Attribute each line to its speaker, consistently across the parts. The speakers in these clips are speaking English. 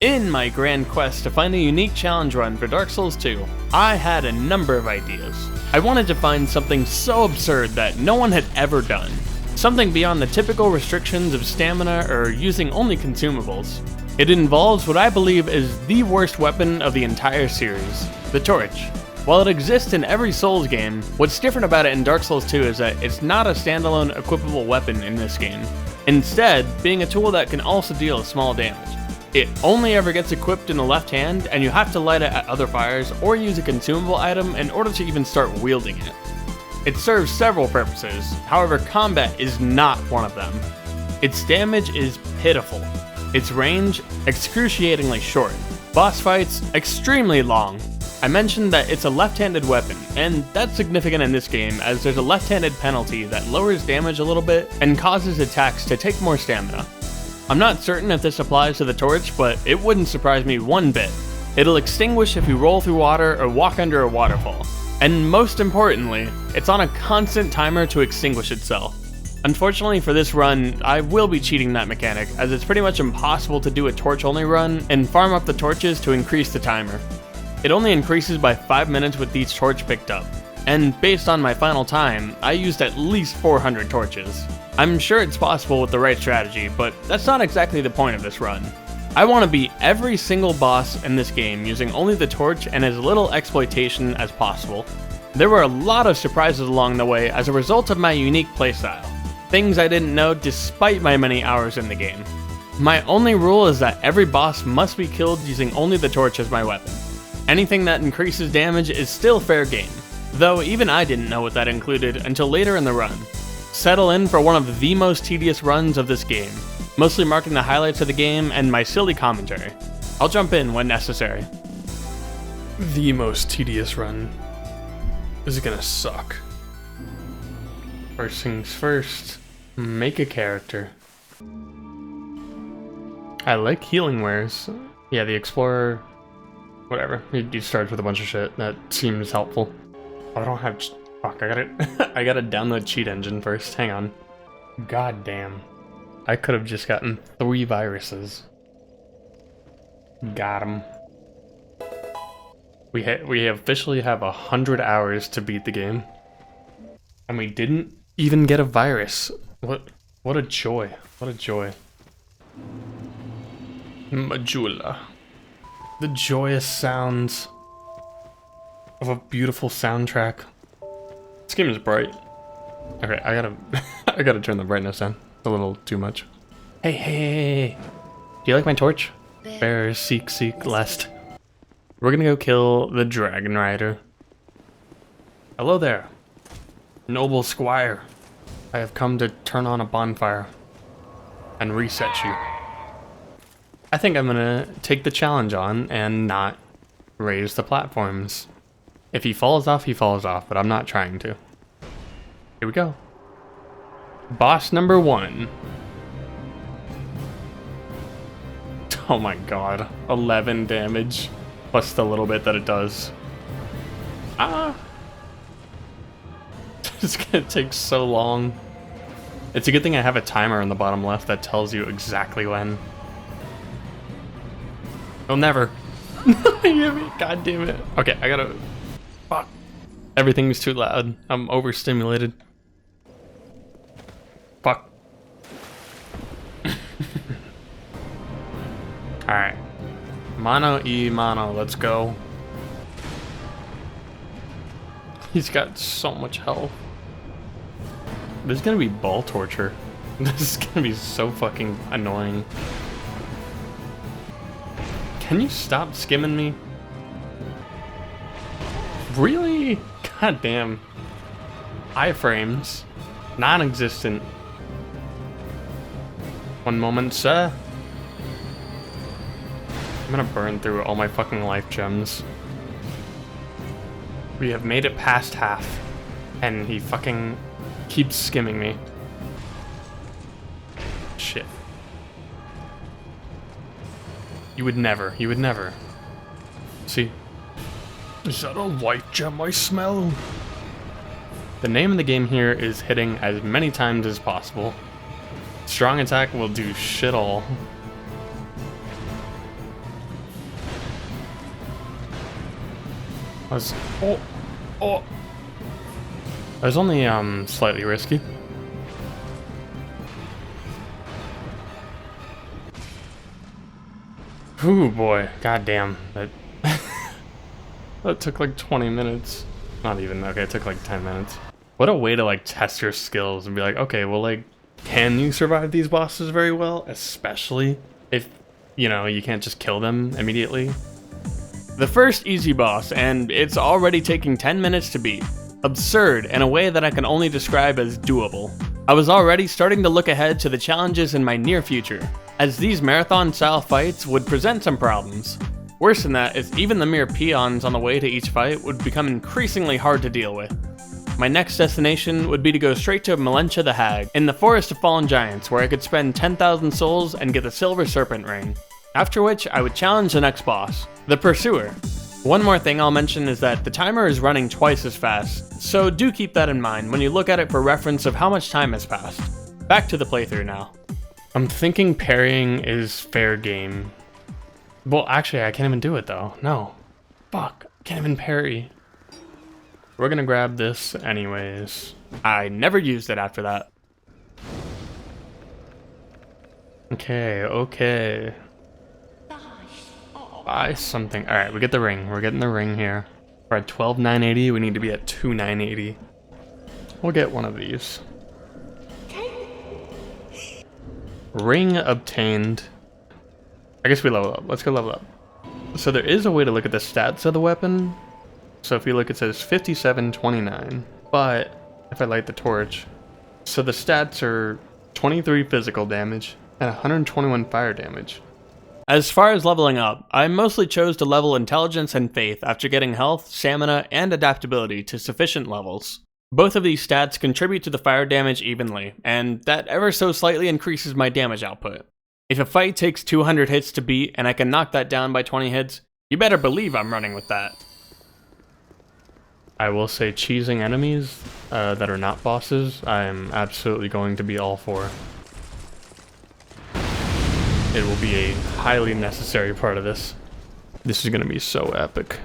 Speaker 1: In my grand quest to find a unique challenge run for Dark Souls 2, I had a number of ideas. I wanted to find something so absurd that no one had ever done. Something beyond the typical restrictions of stamina or using only consumables. It involves what I believe is the worst weapon of the entire series, the torch. While it exists in every Souls game, what's different about it in Dark Souls 2 is that it's not a standalone equipable weapon in this game. Instead, being a tool that can also deal small damage. It only ever gets equipped in the left hand, and you have to light it at other fires or use a consumable item in order to even start wielding it. It serves several purposes, however combat is not one of them. Its damage is pitiful. Its range, excruciatingly short. Boss fights, extremely long. I mentioned that it's a left-handed weapon, and that's significant in this game as there's a left-handed penalty that lowers damage a little bit and causes attacks to take more stamina. I'm not certain if this applies to the torch, but it wouldn't surprise me one bit. It'll extinguish if you roll through water or walk under a waterfall. And most importantly, it's on a constant timer to extinguish itself. Unfortunately for this run, I will be cheating that mechanic, as it's pretty much impossible to do a torch-only run and farm up the torches to increase the timer. It only increases by 5 minutes with each torch picked up, and based on my final time, I used at least 400 torches. I'm sure it's possible with the right strategy, but that's not exactly the point of this run. I want to beat every single boss in this game using only the torch and as little exploitation as possible. There were a lot of surprises along the way as a result of my unique playstyle. Things I didn't know despite my many hours in the game. My only rule is that every boss must be killed using only the torch as my weapon. Anything that increases damage is still fair game, though even I didn't know what that included until later in the run. Settle in for one of the most tedious runs of this game, mostly marking the highlights of the game and my silly commentary. I'll jump in when necessary. The most tedious run. This is gonna suck. First things first, make a character. I like healing wares. Yeah, the Explorer, whatever. He starts with a bunch of shit. That seems helpful. Oh, I don't have... Fuck, I gotta download Cheat Engine first. Hang on. God damn. I could have just gotten 3 viruses. Got him. We officially have 100 hours to beat the game. And we didn't even get a virus. What a joy. What a joy. Majula. The joyous sounds of a beautiful soundtrack. This game is bright. Okay, I gotta turn the brightness down. It's a little too much. Hey. Do you like my torch? Bear, seek, lest. We're gonna go kill the Dragon Rider. Hello there, noble squire. I have come to turn on a bonfire and reset you. I think I'm gonna take the challenge on and not raise the platforms. If he falls off, he falls off, but I'm not trying to. Here we go. Boss number 1. Oh my god. 11 damage. Plus the little bit that it does. Ah! It's gonna take so long. It's a good thing I have a timer on the bottom left that tells you exactly when. Oh, never. God damn it. Okay, I gotta... Fuck. Everything's too loud. I'm overstimulated. Fuck. Alright. Mano y mano, let's go. He's got so much health. This is gonna be ball torture. This is gonna be so fucking annoying. Can you stop skimming me? Really? God damn. Iframes. Non-existent. One moment, sir. I'm gonna burn through all my fucking life gems. We have made it past half. And he fucking keeps skimming me. Shit. You would never. See? Is that a white gem I smell? The name of the game here is hitting as many times as possible. Strong attack will do shit all. Was oh. It was only slightly risky. Ooh boy, goddamn. That that took like 20 minutes. Not even, okay, it took like 10 minutes. What a way to like test your skills and be like, okay, well, like, can you survive these bosses very well? Especially if, you know, you can't just kill them immediately. The first easy boss, and it's already taking 10 minutes to beat. Absurd in a way that I can only describe as doable. I was already starting to look ahead to the challenges in my near future, as these marathon-style fights would present some problems. Worse than that is even the mere peons on the way to each fight would become increasingly hard to deal with. My next destination would be to go straight to Melentia the Hag, in the Forest of Fallen Giants, where I could spend 10,000 souls and get the Silver Serpent Ring. After which, I would challenge the next boss, the Pursuer. One more thing I'll mention is that the timer is running twice as fast, so do keep that in mind when you look at it for reference of how much time has passed. Back to the playthrough now. I'm thinking parrying is fair game. Well, actually, I can't even do it though. No. Fuck. I can't even parry. We're gonna grab this anyways. I never used it after that. Okay. Buy something. Alright, we get the ring. We're getting the ring here. We're at 12,980. We need to be at 2,980. We'll get one of these. Ring obtained. I guess we level up. Let's go level up. So there is a way to look at the stats of the weapon. So if you look, it says 5729. But if I light the torch, so the stats are 23 physical damage and 121 fire damage. As far as leveling up, I mostly chose to level intelligence and faith after getting health, stamina, and adaptability to sufficient levels. Both of these stats contribute to the fire damage evenly, and that ever so slightly increases my damage output. If a fight takes 200 hits to beat and I can knock that down by 20 hits, you better believe I'm running with that. I will say cheesing enemies that are not bosses, I'm absolutely going to be all for. It will be a highly necessary part of this. This is going to be so epic.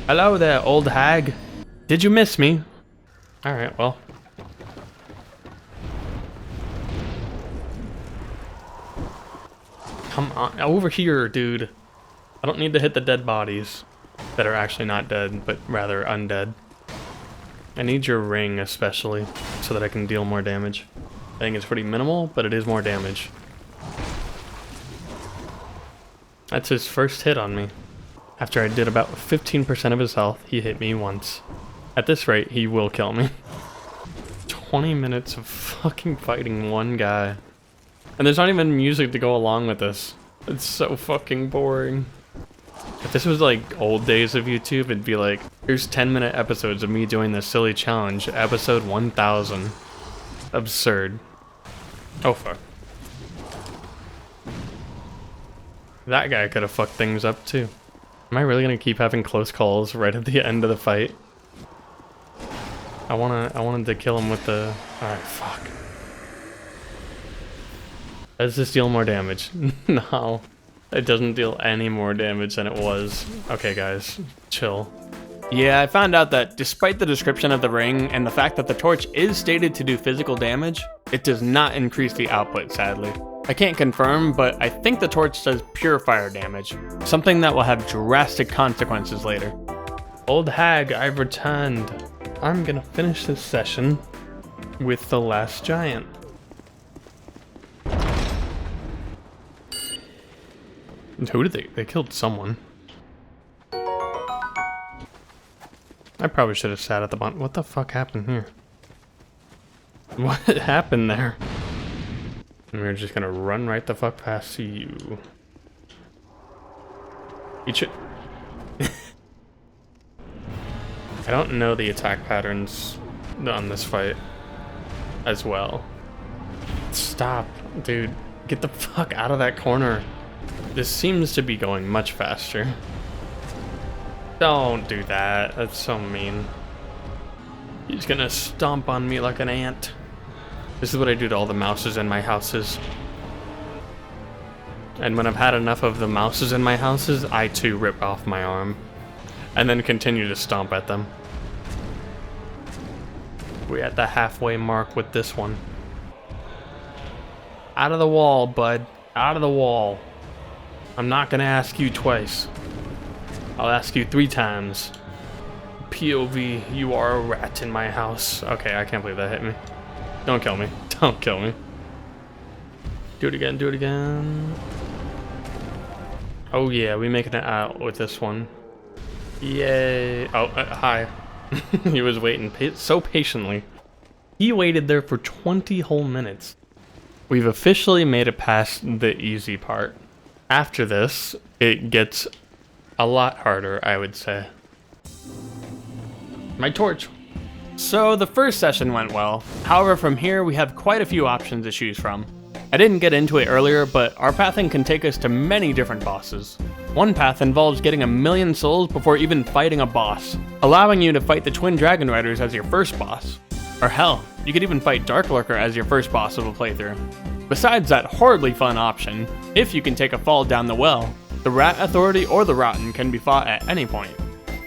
Speaker 1: Hello there, old hag. Did you miss me? Alright, well. Come on, over here, dude. I don't need to hit the dead bodies that are actually not dead, but rather undead. I need your ring especially, so that I can deal more damage. I think it's pretty minimal, but it is more damage. That's his first hit on me. After I did about 15% of his health, he hit me once. At this rate, he will kill me. 20 minutes of fucking fighting one guy. And there's not even music to go along with this. It's so fucking boring. If this was like old days of YouTube, it'd be like, here's 10-minute episodes of me doing this silly challenge, episode 1000. Absurd. Oh fuck. That guy could have fucked things up too. Am I really gonna keep having close calls right at the end of the fight? I wanted to kill him with the... Alright, fuck. Does this deal more damage? No. It doesn't deal any more damage than it was. Okay guys, chill. Yeah, I found out that despite the description of the ring and the fact that the torch is stated to do physical damage, it does not increase the output, sadly. I can't confirm, but I think the torch does pure fire damage, something that will have drastic consequences later. Old hag, I've returned. I'm gonna finish this session with the last giant. Who did they killed someone. I probably should have sat at the bottom. What the fuck happened here? What happened there? And we're just gonna run right the fuck past you. Eat shit. I don't know the attack patterns on this fight as well. Stop, dude. Get the fuck out of that corner. This seems to be going much faster. Don't do that. That's so mean. He's gonna stomp on me like an ant. This is what I do to all the mouses in my houses. And when I've had enough of the mouses in my houses, I too rip off my arm. And then continue to stomp at them. We're at the halfway mark with this one. Out of the wall, bud. Out of the wall. I'm not gonna ask you twice. I'll ask you 3 times. POV, you are a rat in my house. Okay, I can't believe that hit me. Don't kill me. Don't kill me. Do it again, do it again. Oh yeah, we making it out with this one. Yay. Oh, hi. He was waiting so patiently. He waited there for 20 whole minutes. We've officially made it past the easy part. After this, it gets a lot harder, I would say. My torch. So the first session went well. However, from here we have quite a few options to choose from. I didn't get into it earlier, but our pathing can take us to many different bosses. One path involves getting 1,000,000 souls before even fighting a boss, allowing you to fight the Twin Dragon Riders as your first boss. Or hell, you could even fight Darklurker as your first boss of a playthrough. Besides that horribly fun option, if you can take a fall down the well, the Rat Authority or the Rotten can be fought at any point.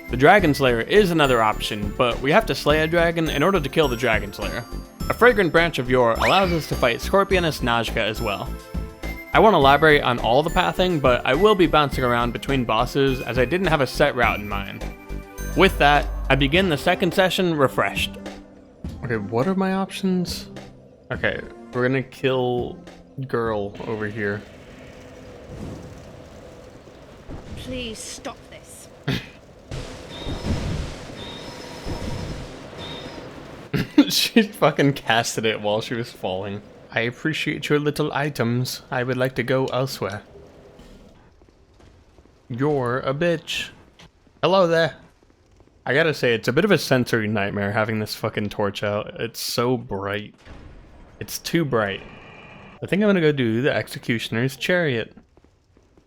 Speaker 1: The Dragon Slayer is another option, but we have to slay a dragon in order to kill the Dragon Slayer. A Fragrant Branch of Yore allows us to fight Scorpioness Najka as well. I won't elaborate on all the pathing, but I will be bouncing around between bosses as I didn't have a set route in mind. With that, I begin the second session refreshed. Okay, what are my options? Okay, we're gonna kill girl over here.
Speaker 2: Please stop this.
Speaker 1: She fucking casted it while she was falling. I appreciate your little items. I would like to go elsewhere. You're a bitch. Hello there. I gotta say, it's a bit of a sensory nightmare having this fucking torch out. It's so bright. It's too bright. I think I'm gonna go do the Executioner's Chariot.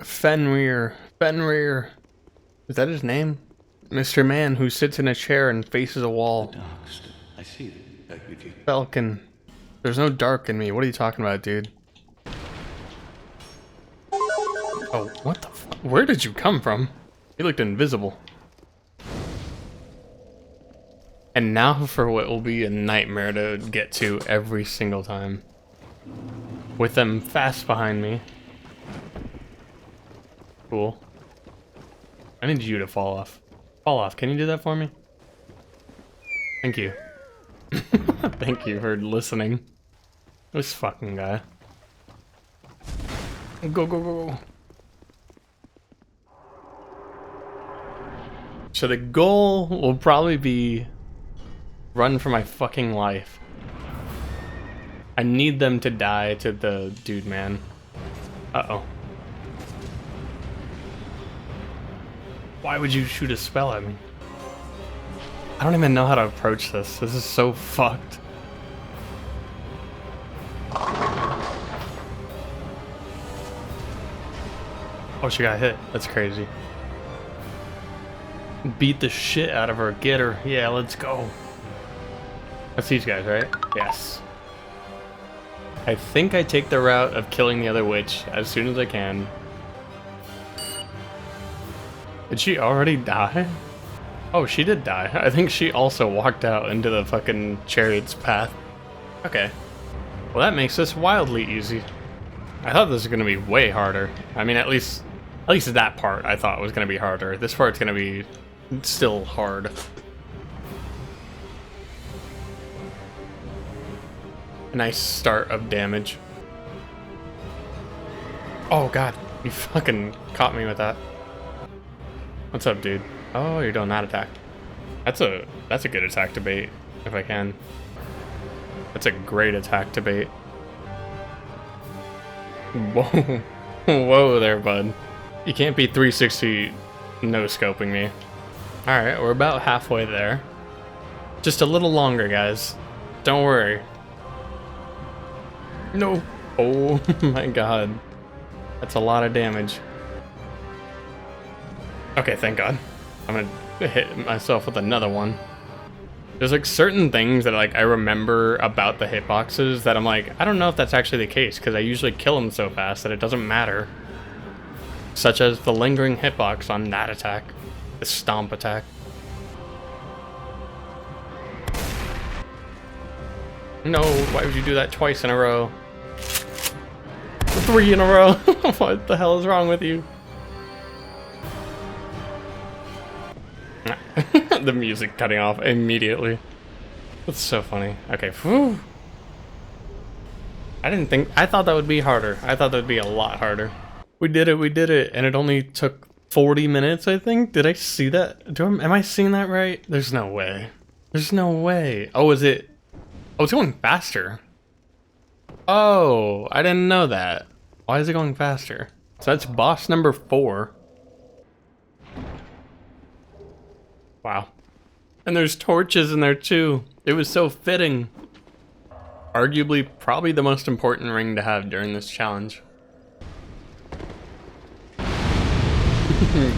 Speaker 1: Fenrir. Fenrir. Is that his name? Mr. Man who sits in a chair and faces a wall.
Speaker 3: I see it.
Speaker 1: Falcon. There's no dark in me. What are you talking about, dude? Oh, what the fuck? Where did you come from? You looked invisible. And now for what will be a nightmare to get to every single time. With them fast behind me. Cool. I need you to fall off. Fall off. Can you do that for me? Thank you. Thank you for listening. This fucking guy. Go, go, go. So the goal will probably be run for my fucking life. I need them to die to the dude, man. Uh-oh. Why would you shoot a spell at me? I don't even know how to approach this. This is so fucked. Oh, she got hit. That's crazy. Beat the shit out of her. Get her. Yeah, let's go. That's these guys, right? Yes. I think I take the route of killing the other witch as soon as I can. Did she already die? Oh, she did die. I think she also walked out into the fucking chariot's path. Okay. Well, that makes this wildly easy. I thought this was gonna be way harder. I mean, at least that part I thought was gonna be harder. This part's gonna be still hard. A nice start of damage. Oh god, you fucking caught me with that. What's up, dude? Oh, you're doing that attack. That's a good attack to bait, if I can. That's a great attack to bait. Whoa. Whoa there, bud. You can't be 360 no-scoping me. Alright, we're about halfway there. Just a little longer, guys. Don't worry. No. Oh my god. That's a lot of damage. Okay, thank god. I'm gonna hit myself with another one. There's like certain things that like I remember about the hitboxes that I'm like, I don't know if that's actually the case because I usually kill them so fast that it doesn't matter. such as the lingering hitbox on that attack, the stomp attack. No, why would you do that twice in a row? 3 in a row. What the hell is wrong with you? The music cutting off immediately. That's so funny. Okay, whew. I thought that would be harder. I thought that would be a lot harder. We did it, and it only took 40 minutes, I think. Did I see that? Am I seeing that right? There's no way. There's no way. Oh, is it? Oh, it's going faster. Oh, I didn't know that. Why is it going faster? So that's boss number 4. Wow. And there's torches in there too. It was so fitting. Arguably, probably the most important ring to have during this challenge.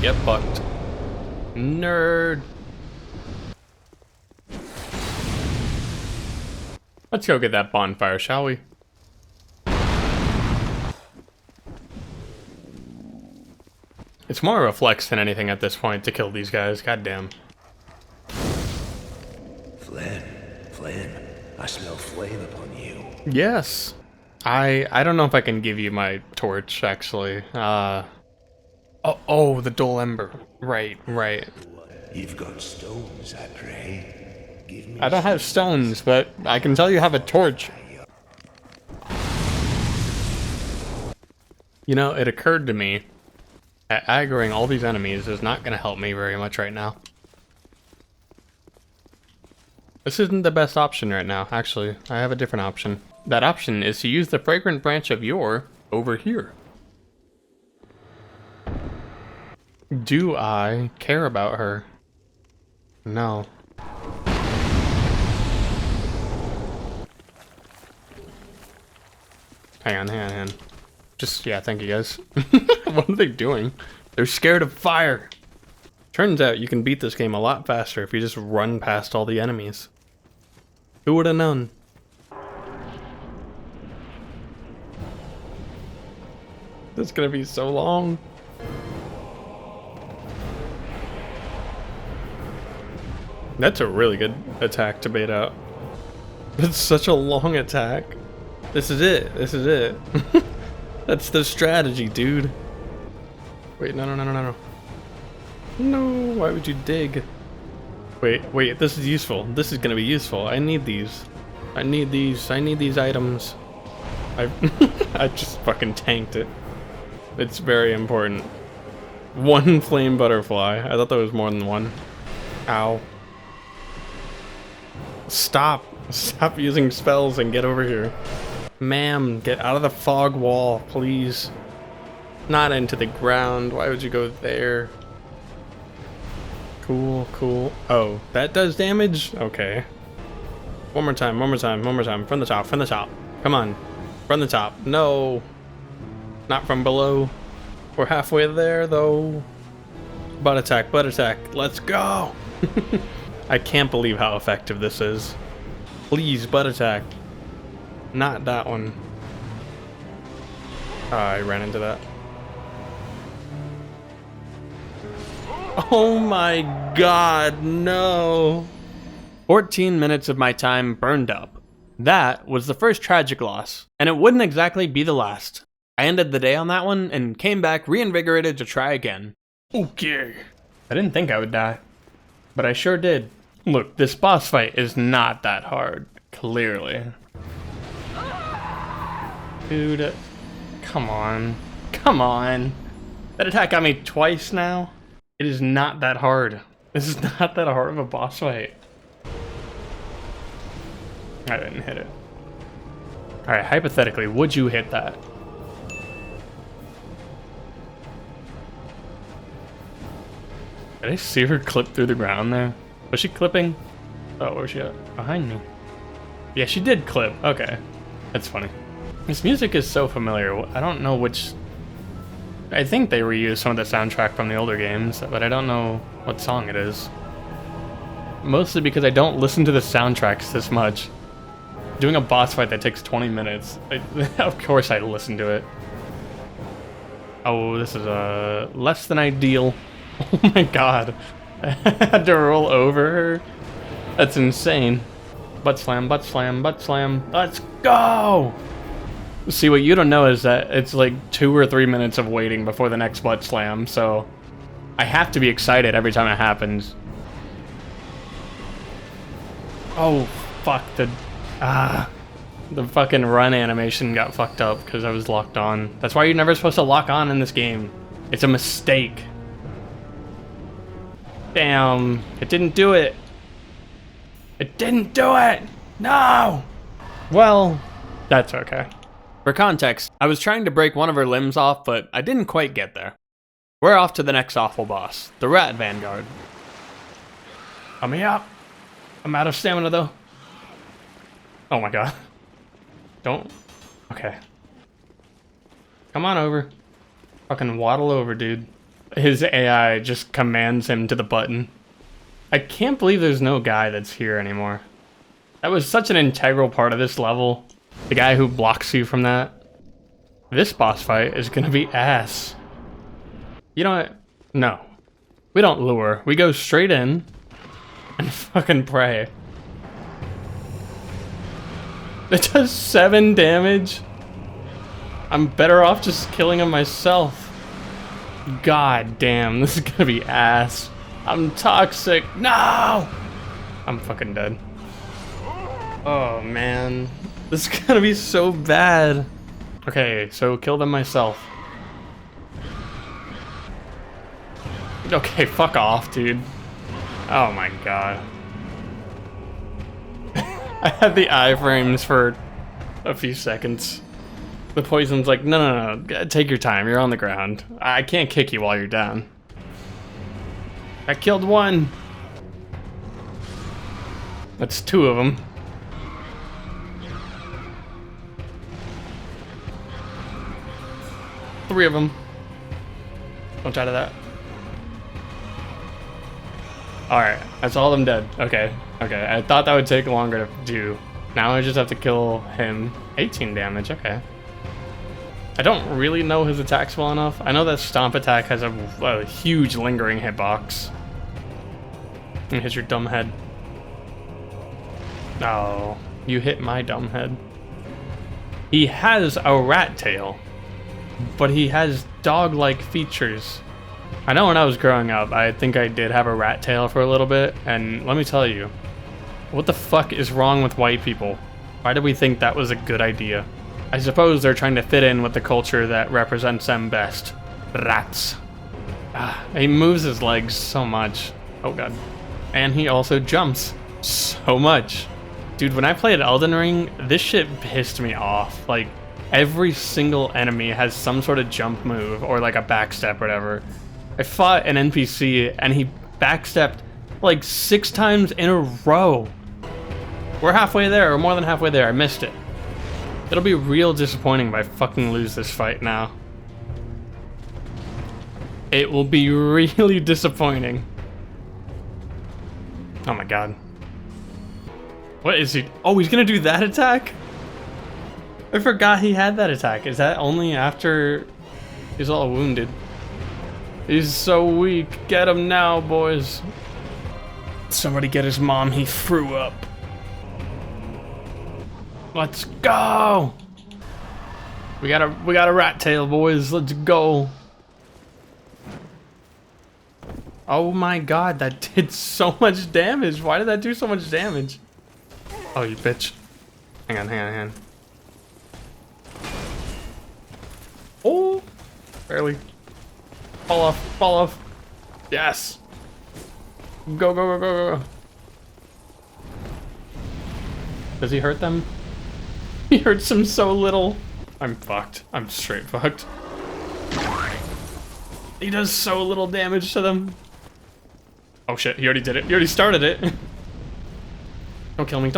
Speaker 1: Get fucked. Nerd. Let's go get that bonfire, shall we? It's more of a flex than anything at this point to kill these guys, goddamn.
Speaker 3: Flynn, I smell flame upon you.
Speaker 1: Yes. I don't know if I can give you my torch, actually. Oh, the dual ember. Right.
Speaker 3: You've got stones, I pray. Give me.
Speaker 1: I don't have stones, but I can tell you have a torch. You know, it occurred to me that aggroing all these enemies is not going to help me very much right now. This isn't the best option right now, actually. I have a different option. That option is to use the fragrant branch of yore over here. Do I care about her? No. Hang on. Just, yeah, thank you guys. What are they doing? They're scared of fire. Turns out you can beat this game a lot faster if you just run past all the enemies. Who would have known? This is gonna be so long. That's a really good attack to bait out. That's such a long attack. This is it. That's the strategy, dude. Wait, no. No, why would you dig? Wait, this is useful. This is gonna be useful. I need these. I need these items. I just fucking tanked it. It's very important. 1 flame butterfly. I thought there was more than 1. Ow. Stop using spells and get over here. Ma'am, get out of the fog wall, please. Not into the ground. Why would you go there? Cool. Oh, that does damage? Okay. One more time. From the top. Come on. From the top. No. Not from below. We're halfway there, though. Butt attack. Let's go. I can't believe how effective this is. Please, butt attack. Not that one. Oh, I ran into that. Oh my god, no. 14 minutes of my time burned up. That was the first tragic loss, and it wouldn't exactly be the last. I ended the day on that one and came back reinvigorated to try again. Okay. I didn't think I would die, but I sure did. Look, this boss fight is not that hard, clearly. Dude, come on. That attack got me twice now. It is not that hard. This is not that hard of a boss fight. I didn't hit it. Alright, hypothetically, would you hit that? Did I see her clip through the ground there? Was she clipping? Oh, where's she at? Behind me. Yeah, she did clip. Okay. That's funny. This music is so familiar. I don't know which... I think they reused some of the soundtrack from the older games, but I don't know what song it is. Mostly because I don't listen to the soundtracks this much. Doing a boss fight that takes 20 minutes, of course I listen to it. Oh, this is less than ideal. Oh my god. I had to roll over her. That's insane. Butt slam, butt slam, butt slam. Let's go! See, what you don't know is that it's like 2 or 3 minutes of waiting before the next butt slam, so I have to be excited every time it happens. Oh, fuck. The fucking run animation got fucked up because I was locked on. That's why you're never supposed to lock on in this game. It's a mistake. Damn, it didn't do it. It didn't do it! No! Well, that's okay. For context, I was trying to break one of her limbs off, but I didn't quite get there. We're off to the next awful boss, the Rat Vanguard. Let me up. I'm out of stamina though. Oh my god. Don't. Okay. Come on over. Fucking waddle over, dude. His AI just commands him to the button. I can't believe there's no guy that's here anymore. That was such an integral part of this level. The guy who blocks you from that. This boss fight is gonna be ass. You know what? No. We don't lure. We go straight in and fucking pray. It does 7 damage. I'm better off just killing him myself. God damn, this is gonna be ass. I'm toxic. No! I'm fucking dead. Oh man. This is gonna be so bad. Okay, so kill them myself. Okay, fuck off, dude. Oh my god. I had the iframes for a few seconds. The poison's like, no, take your time, you're on the ground. I can't kick you while you're down. I killed one. That's 2 of them. Three of them. Don't try to that. Alright, that's all of them dead. Okay, I thought that would take longer to do. Now I just have to kill him. 18 damage, okay. I don't really know his attacks well enough. I know that Stomp attack has a huge lingering hitbox. And hit your dumb head. Oh, you hit my dumb head. He has a rat tail, but he has dog-like features. I know when I was growing up, I think I did have a rat tail for a little bit, and let me tell you, what the fuck is wrong with white people? Why do we think that was a good idea? I suppose they're trying to fit in with the culture that represents them best. Rats. He moves his legs so much. Oh god. And he also jumps so much. Dude, when I played Elden Ring, this shit pissed me off. Like, every single enemy has some sort of jump move or like a backstep or whatever. I fought an NPC and he backstepped like 6 times in a row. We're halfway there, or more than halfway there. I missed it. It'll be real disappointing if I fucking lose this fight now. It will be really disappointing. Oh my god. What is he? Oh, he's gonna do that attack? I forgot he had that attack. Is that only after he's all wounded? He's so weak. Get him now, boys. Somebody get his mom. He threw up. Let's go. We got a rat tail, boys. Let's go. Oh my god, that did so much damage. Why did that do so much damage? Oh, you bitch. Hang on. Oh, barely. Fall off. Yes. Go. Does he hurt them? He hurts them so little. I'm fucked. I'm straight fucked. He does so little damage to them. Oh shit, he already did it. He already started it. Don't kill me.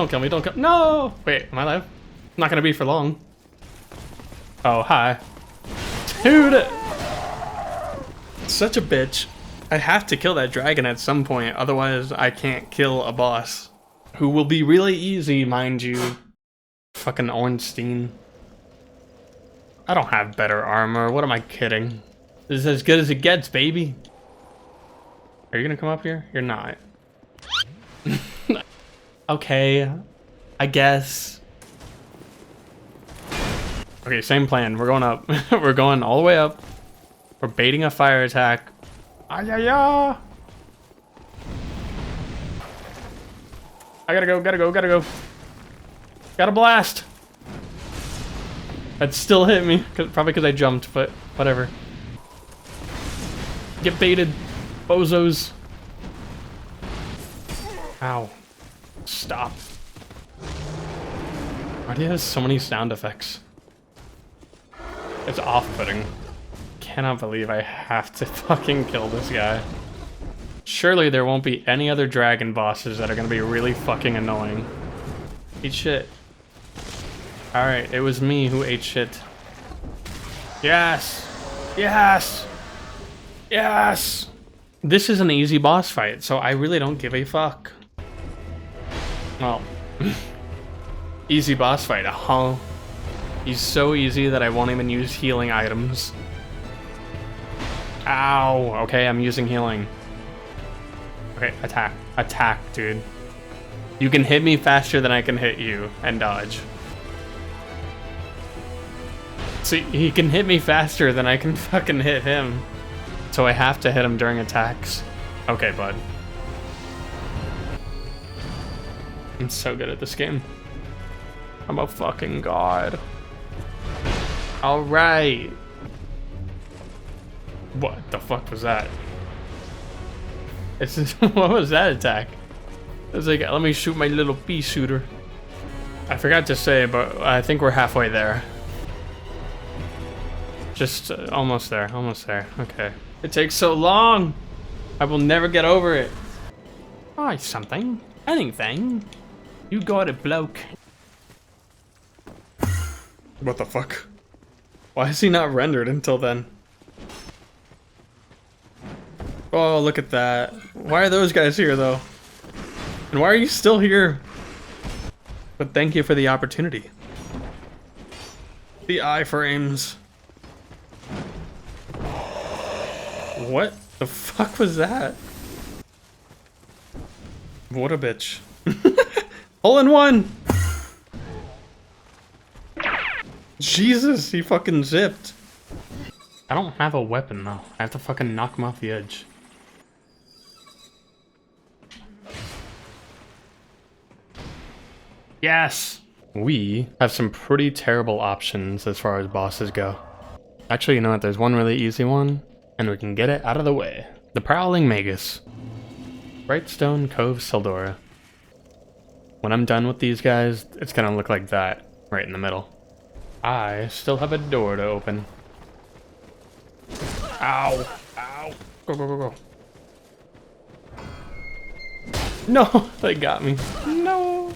Speaker 1: No! Wait, am I alive? I'm not gonna be for long. Oh, hi. Dude! Such a bitch. I have to kill that dragon at some point, otherwise I can't kill a boss. Who will be really easy, mind you. Fucking Ornstein. I don't have better armor, what am I kidding? This is as good as it gets, baby. Are you gonna come up here? You're not. Okay, I guess. Okay, same plan. We're going up. We're going all the way up. We're baiting a fire attack. Ayaya! I gotta go, gotta go, gotta go. Gotta blast! That still hit me, probably because I jumped, but whatever. Get baited, bozos. Ow. Stop. Why do you have so many sound effects? It's off-putting. Cannot believe I have to fucking kill this guy. Surely there won't be any other dragon bosses that are gonna be really fucking annoying. Eat shit. Alright, it was me who ate shit. Yes! Yes! Yes! This is an easy boss fight, so I really don't give a fuck. Well, easy boss fight, huh? He's so easy that I won't even use healing items. Ow! Okay, I'm using healing. Okay, attack. Attack, dude. You can hit me faster than I can hit you, and dodge. See, he can hit me faster than I can fucking hit him. So I have to hit him during attacks. Okay, bud. I'm so good at this game. I'm a fucking god. Alright. What the fuck was that? It's just, what was that attack? It was like, let me shoot my little pea shooter. I forgot to say, but I think we're halfway there. Just almost there, almost there. Okay. It takes so long. I will never get over it. Try something. Anything. You got it, bloke. What the fuck? Why is he not rendered until then? Oh, look at that. Why are those guys here, though? And why are you still here? But thank you for the opportunity. The iframes. What the fuck was that? What a bitch. Hole in one! Jesus, he fucking zipped. I don't have a weapon though. I have to fucking knock him off the edge. Yes! We have some pretty terrible options as far as bosses go. Actually, you know what? There's one really easy one, and we can get it out of the way. The Prowling Magus. Brightstone Cove Sildora. When I'm done with these guys, it's gonna look like that, right in the middle. I still have a door to open. Ow! Ow! Go, go, go, go. No! They got me. No!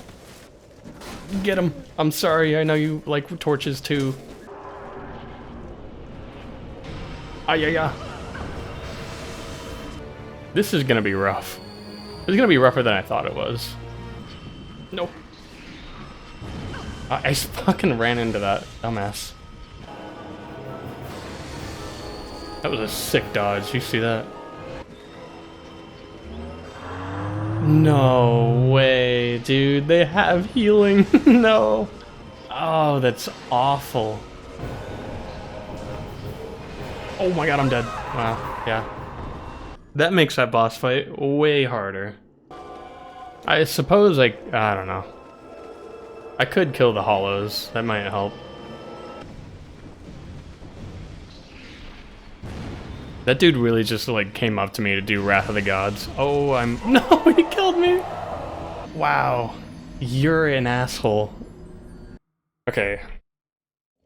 Speaker 1: Get him. I'm sorry, I know you like torches too. Ah, yeah, yeah. This is gonna be rough. It's gonna be rougher than I thought it was. Nope. I fucking ran into that dumbass. That was a sick dodge. You see that? No way, dude. They have healing. No. Oh, that's awful. Oh my god, I'm dead. Wow, yeah. That makes that boss fight way harder. I suppose, like, I don't know. I could kill the hollows. That might help. That dude really just, like, came up to me to do Wrath of the Gods. Oh, no, he killed me! Wow. You're an asshole. Okay.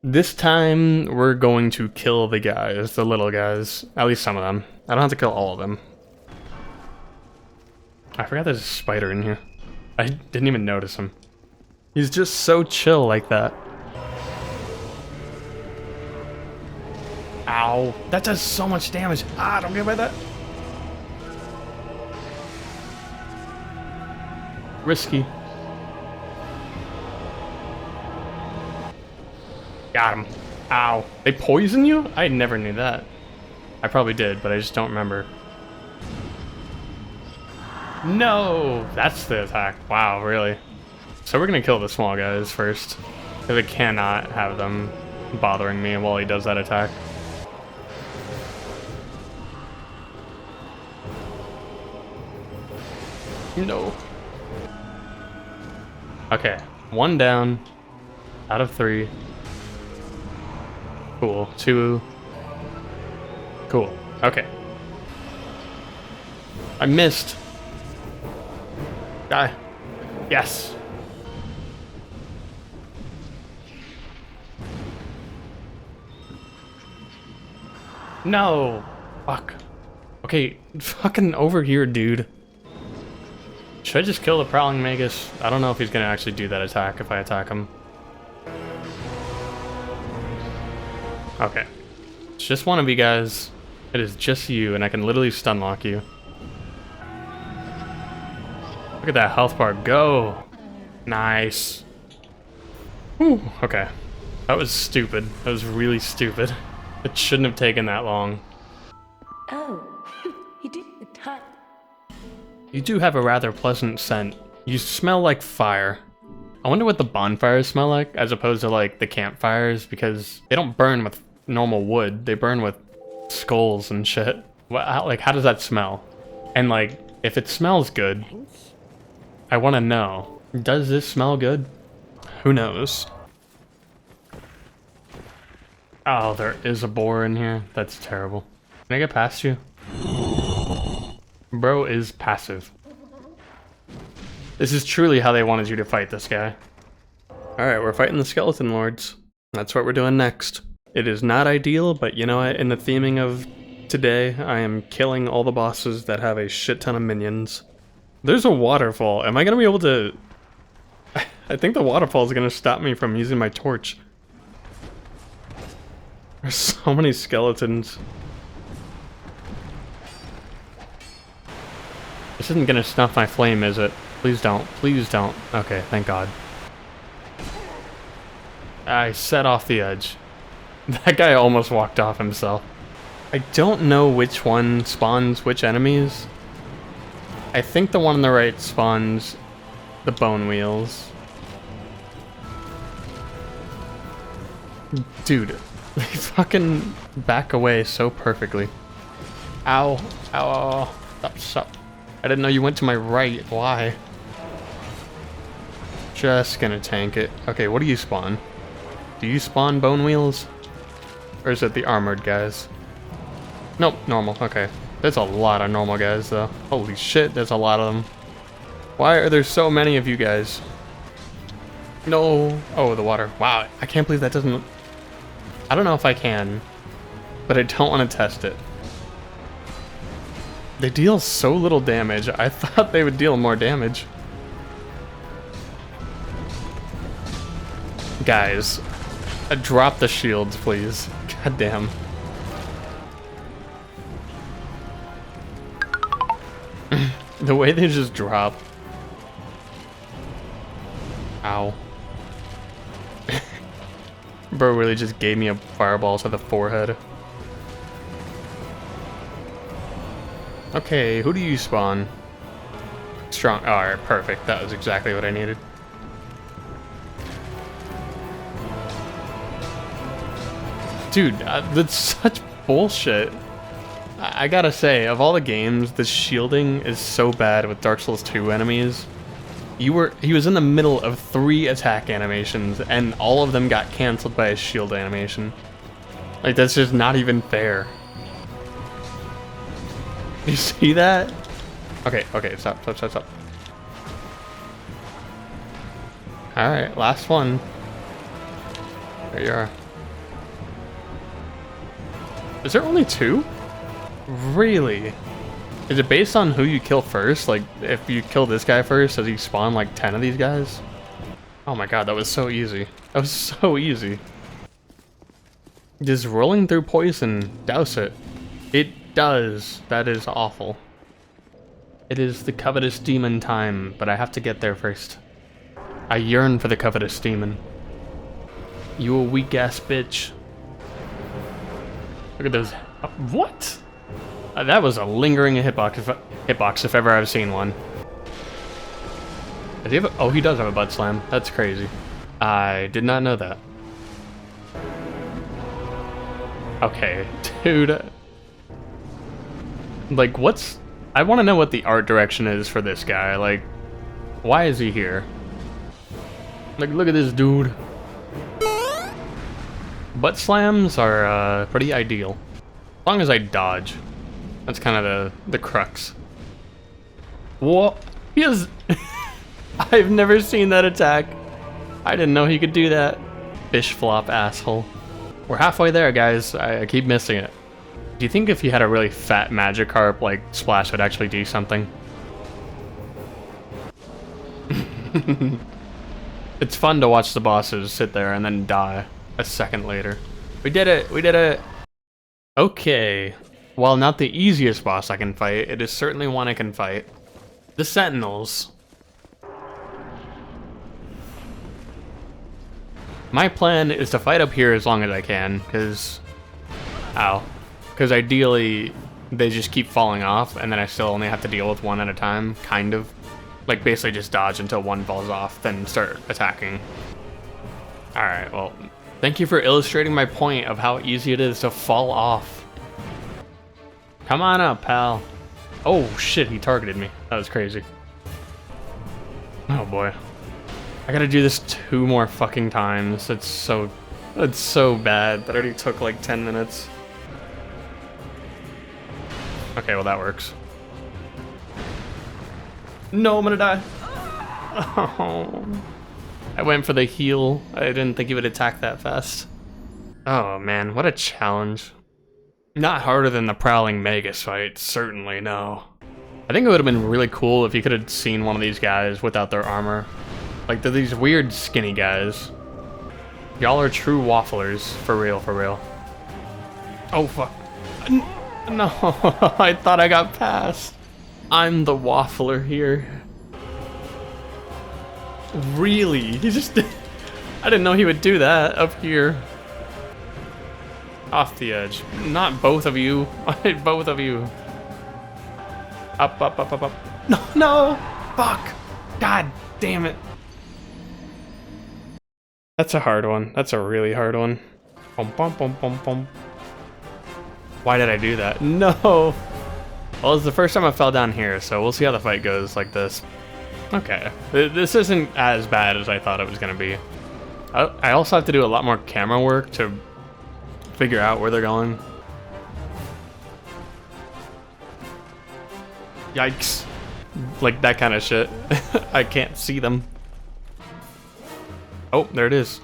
Speaker 1: This time, we're going to kill the guys, the little guys. At least some of them. I don't have to kill all of them. I forgot there's a spider in here. I didn't even notice him. He's just so chill like that. Ow. That does so much damage. Ah, don't get by that. Risky. Got him. Ow. They poison you? I never knew that. I probably did, but I just don't remember. No! That's the attack. Wow, really? So we're gonna kill the small guys first. Because I cannot have them bothering me while he does that attack. No. Okay, 1 down out of 3. Cool. 2. Cool. Okay. I missed. Die. Yes. No. Fuck. Okay, fucking over here, dude. Should I just kill the Prowling Magus? I don't know if he's gonna actually do that attack if I attack him. Okay. It's just one of you guys. It is just you, and I can literally stun lock you. Look at that health bar go. Nice. Whew, okay. That was stupid. That was really stupid. It shouldn't have taken that long.
Speaker 4: Oh, you did the time.
Speaker 1: You do have a rather pleasant scent. You smell like fire. I wonder what the bonfires smell like, as opposed to like the campfires, because they don't burn with normal wood. They burn with skulls and shit. Like, how does that smell? And like, if it smells good, I want to know. Does this smell good? Who knows? Oh, there is a boar in here. That's terrible. Can I get past you? Bro is passive. This is truly how they wanted you to fight this guy. Alright, we're fighting the Skeleton Lords. That's what we're doing next. It is not ideal, but you know what? In the theming of today, I am killing all the bosses that have a shit ton of minions. There's a waterfall. Am I gonna be able to... I think the waterfall is gonna stop me from using my torch. There's so many skeletons. This isn't gonna snuff my flame, is it? Please don't. Please don't. Okay, thank God. I set off the edge. That guy almost walked off himself. I don't know which one spawns which enemies. I think the one on the right spawns the bone wheels. Dude, they fucking back away so perfectly. Ow. Ow, ow, ow. Stop, stop. I didn't know you went to my right. Why? Just gonna tank it. Okay, what do you spawn? Do you spawn bone wheels? Or is it the armored guys? Nope, normal. Okay. There's a lot of normal guys, though. Holy shit, there's a lot of them. Why are there so many of you guys? No. Oh, the water. Wow, I can't believe that doesn't... I don't know if I can, but I don't want to test it. They deal so little damage. I thought they would deal more damage. Guys, drop the shields, please. God damn. The way they just drop. Ow. Bro really just gave me a fireball to the forehead. Okay, who do you spawn? Strong. Alright, perfect. That was exactly what I needed. Dude, that's such bullshit. I gotta say, of all the games, the shielding is so bad with Dark Souls 2 enemies. He was in the middle of 3 attack animations, and all of them got cancelled by a shield animation. Like, that's just not even fair. You see that? Okay, okay, stop, stop, stop, stop. Alright, last one. There you are. Is there only 2? Really? Is it based on who you kill first? Like, if you kill this guy first, does he spawn like 10 of these guys? Oh my god, that was so easy. That was so easy. Just rolling through poison, douse it. It does. That is awful. It is the covetous demon time, but I have to get there first. I yearn for the covetous demon. You a weak ass bitch. Look at those What? That was a lingering hitbox if ever I've seen one. Does he have oh, he does have a butt slam. That's crazy. I did not know that. Okay, dude. Like, what's... I want to know what the art direction is for this guy. Like, why is he here? Like, look at this dude. Butt slams are pretty ideal. As long as I dodge. That's kind of the crux. What? He has... I've never seen that attack. I didn't know he could do that. Fish flop asshole. We're halfway there, guys. I keep missing it. Do you think if you had a really fat Magikarp, like, Splash would actually do something? It's fun to watch the bosses sit there and then die a second later. We did it! We did it! Okay. While not the easiest boss I can fight, it is certainly one I can fight. The Sentinels. My plan is to fight up here as long as I can, because... Ow. Because ideally, they just keep falling off, and then I still only have to deal with one at a time, kind of. Like, basically just dodge until one falls off, then start attacking. Alright, well, thank you for illustrating my point of how easy it is to fall off. Come on up, pal. Oh, shit, he targeted me. That was crazy. Oh, boy. I gotta do this 2 more fucking times. It's so bad. That already took like 10 minutes. Okay, well that works. No, I'm gonna die. Oh. I went for the heal. I didn't think he would attack that fast. Oh man, what a challenge. Not harder than the Prowling Magus fight, certainly no. I think it would have been really cool if you could have seen one of these guys without their armor. Like, they're these weird skinny guys. Y'all are true wafflers, for real, for real. Oh, fuck. No, I thought I got past. I'm the waffler here. Really? He just... I didn't know he would do that up here. Off the edge. Not both of you. Both of you. Up, up, up, up, up. No, no! Fuck! God damn it. That's a hard one. That's a really hard one. Bum, bum, bum, bum, bum. Why did I do that? No! Well, it's the first time I fell down here, so we'll see how the fight goes like this. Okay. This isn't as bad as I thought it was going to be. I also have to do a lot more camera work to figure out where they're going. Yikes. Like that kind of shit. I can't see them. Oh, there it is.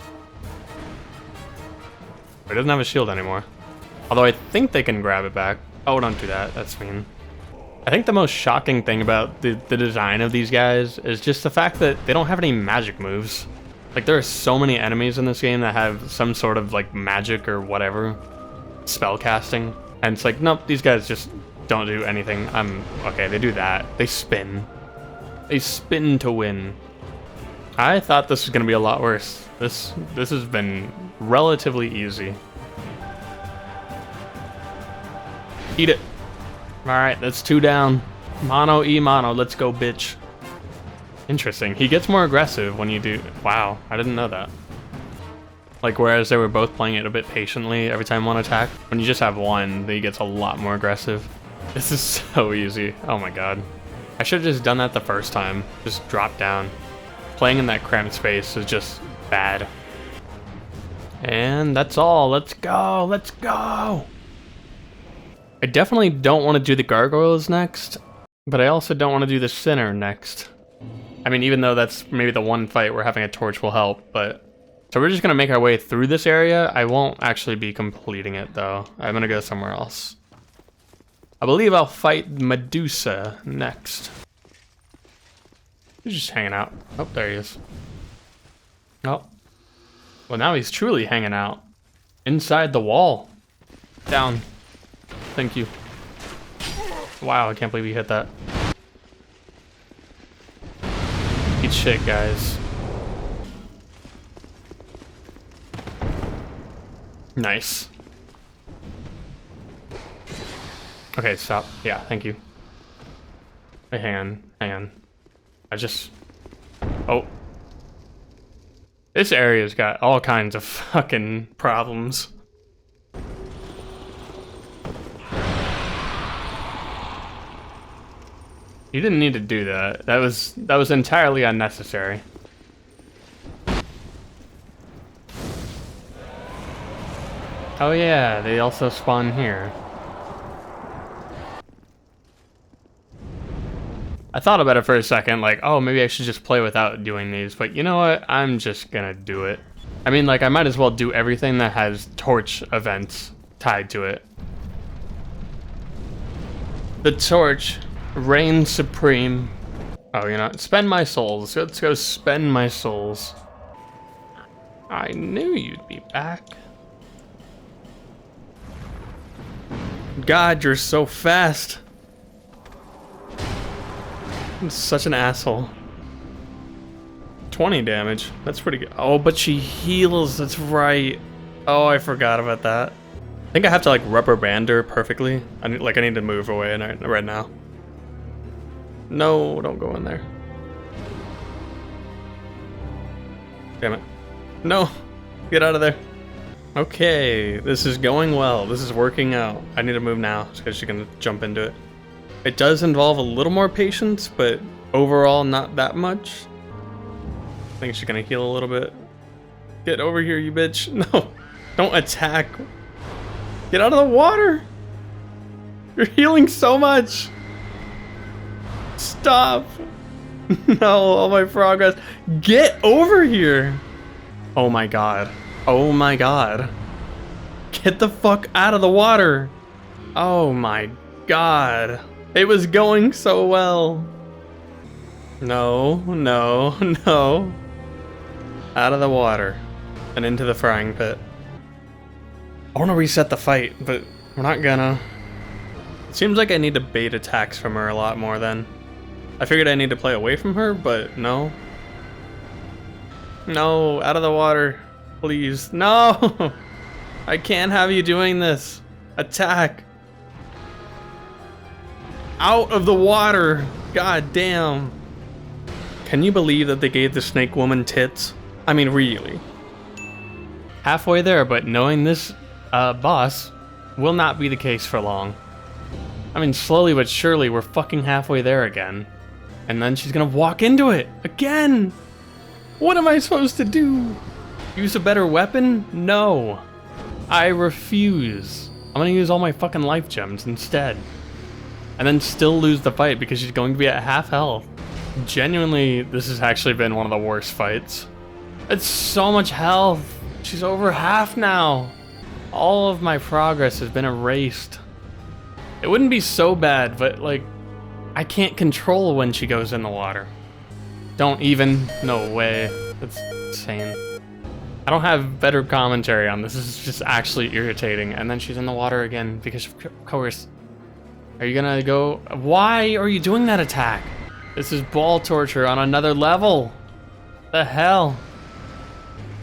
Speaker 1: It doesn't have a shield anymore. Although I think they can grab it back. Oh, don't do that. That's mean. I think the most shocking thing about the design of these guys is just the fact that they don't have any magic moves. Like, there are so many enemies in this game that have some sort of, like, magic or whatever. Spell casting. And it's like, nope, these guys just don't do anything. Okay, they do that. They spin. They spin to win. I thought this was going to be a lot worse. This has been relatively easy. Eat it. Alright, that's 2 down. Mono e mono, let's go, bitch. Interesting. He gets more aggressive when you do... Wow, I didn't know that. Like, whereas they were both playing it a bit patiently every time one attacked, when you just have one, he gets a lot more aggressive. This is so easy. Oh my god. I should have just done that the first time. Just drop down. Playing in that cramped space is just bad. And that's all. Let's go. Let's go. I definitely don't want to do the gargoyles next, but I also don't want to do the sinner next. I mean, even though that's maybe the one fight where having a torch will help, but... So we're just going to make our way through this area. I won't actually be completing it, though. I'm going to go somewhere else. I believe I'll fight Medusa next. He's just hanging out. Oh, there he is. Oh. Well, now he's truly hanging out. Inside the wall. Down. Thank you. Wow, I can't believe he hit that. Eat shit, guys. Okay, stop. Yeah, thank you. Hey, hang on. Oh. This area's got all kinds of fucking problems. You didn't need to do that. That was entirely unnecessary. Oh yeah, they also spawn here. I thought about it for a second, like, oh, maybe I should just play without doing these, but you know what? I'm just gonna do it. I mean, like, I might as well do everything that has torch events tied to it. The torch reigns supreme. Oh, you know, spend my souls. Let's go spend my souls. I knew you'd be back. God, you're so fast. I'm such an asshole. 20 damage. That's pretty good. Oh, but she heals. That's right. Oh, I forgot about that. I think I have to like rubber band her perfectly. I need to move away right now. No, don't go in there. Damn it. No, get out of there. Okay, this is going well. This is working out. I need to move now because she can jump into it. It does involve a little more patience, but overall not that much. I think she's gonna heal a little bit. Get over here, you bitch. No, don't attack. Get out of the water. You're healing so much. Stop. No, all my progress. Get over here. Oh my god. Oh my god. Get the fuck out of the water. Oh my god. It was going so well. No, no, no. Out of the water and into the frying pit. I want to reset the fight, but we're not gonna. It seems like I need to bait attacks from her a lot more then. I figured I need to play away from her, but no. No, out of the water. Please. No! I can't have you doing this. Attack. Out of the water. God damn. Can you believe that they gave the snake woman tits? I mean, really. Halfway there, but knowing this boss will not be the case for long. I mean, slowly but surely, we're fucking halfway there again. And then she's gonna walk into it again. What am I supposed to do? Use a better weapon? No. I refuse. I'm gonna use all my fucking life gems instead. And then still lose the fight because she's going to be at half health. Genuinely, this has actually been one of the worst fights. It's so much health. She's over half now. All of my progress has been erased. It wouldn't be so bad, but like, I can't control when she goes in the water. Don't even. No way. That's insane. I don't have better commentary on this. This is just actually irritating. And then she's in the water again because of course. Are you gonna go? Why are you doing that attack? This is ball torture on another level. The hell?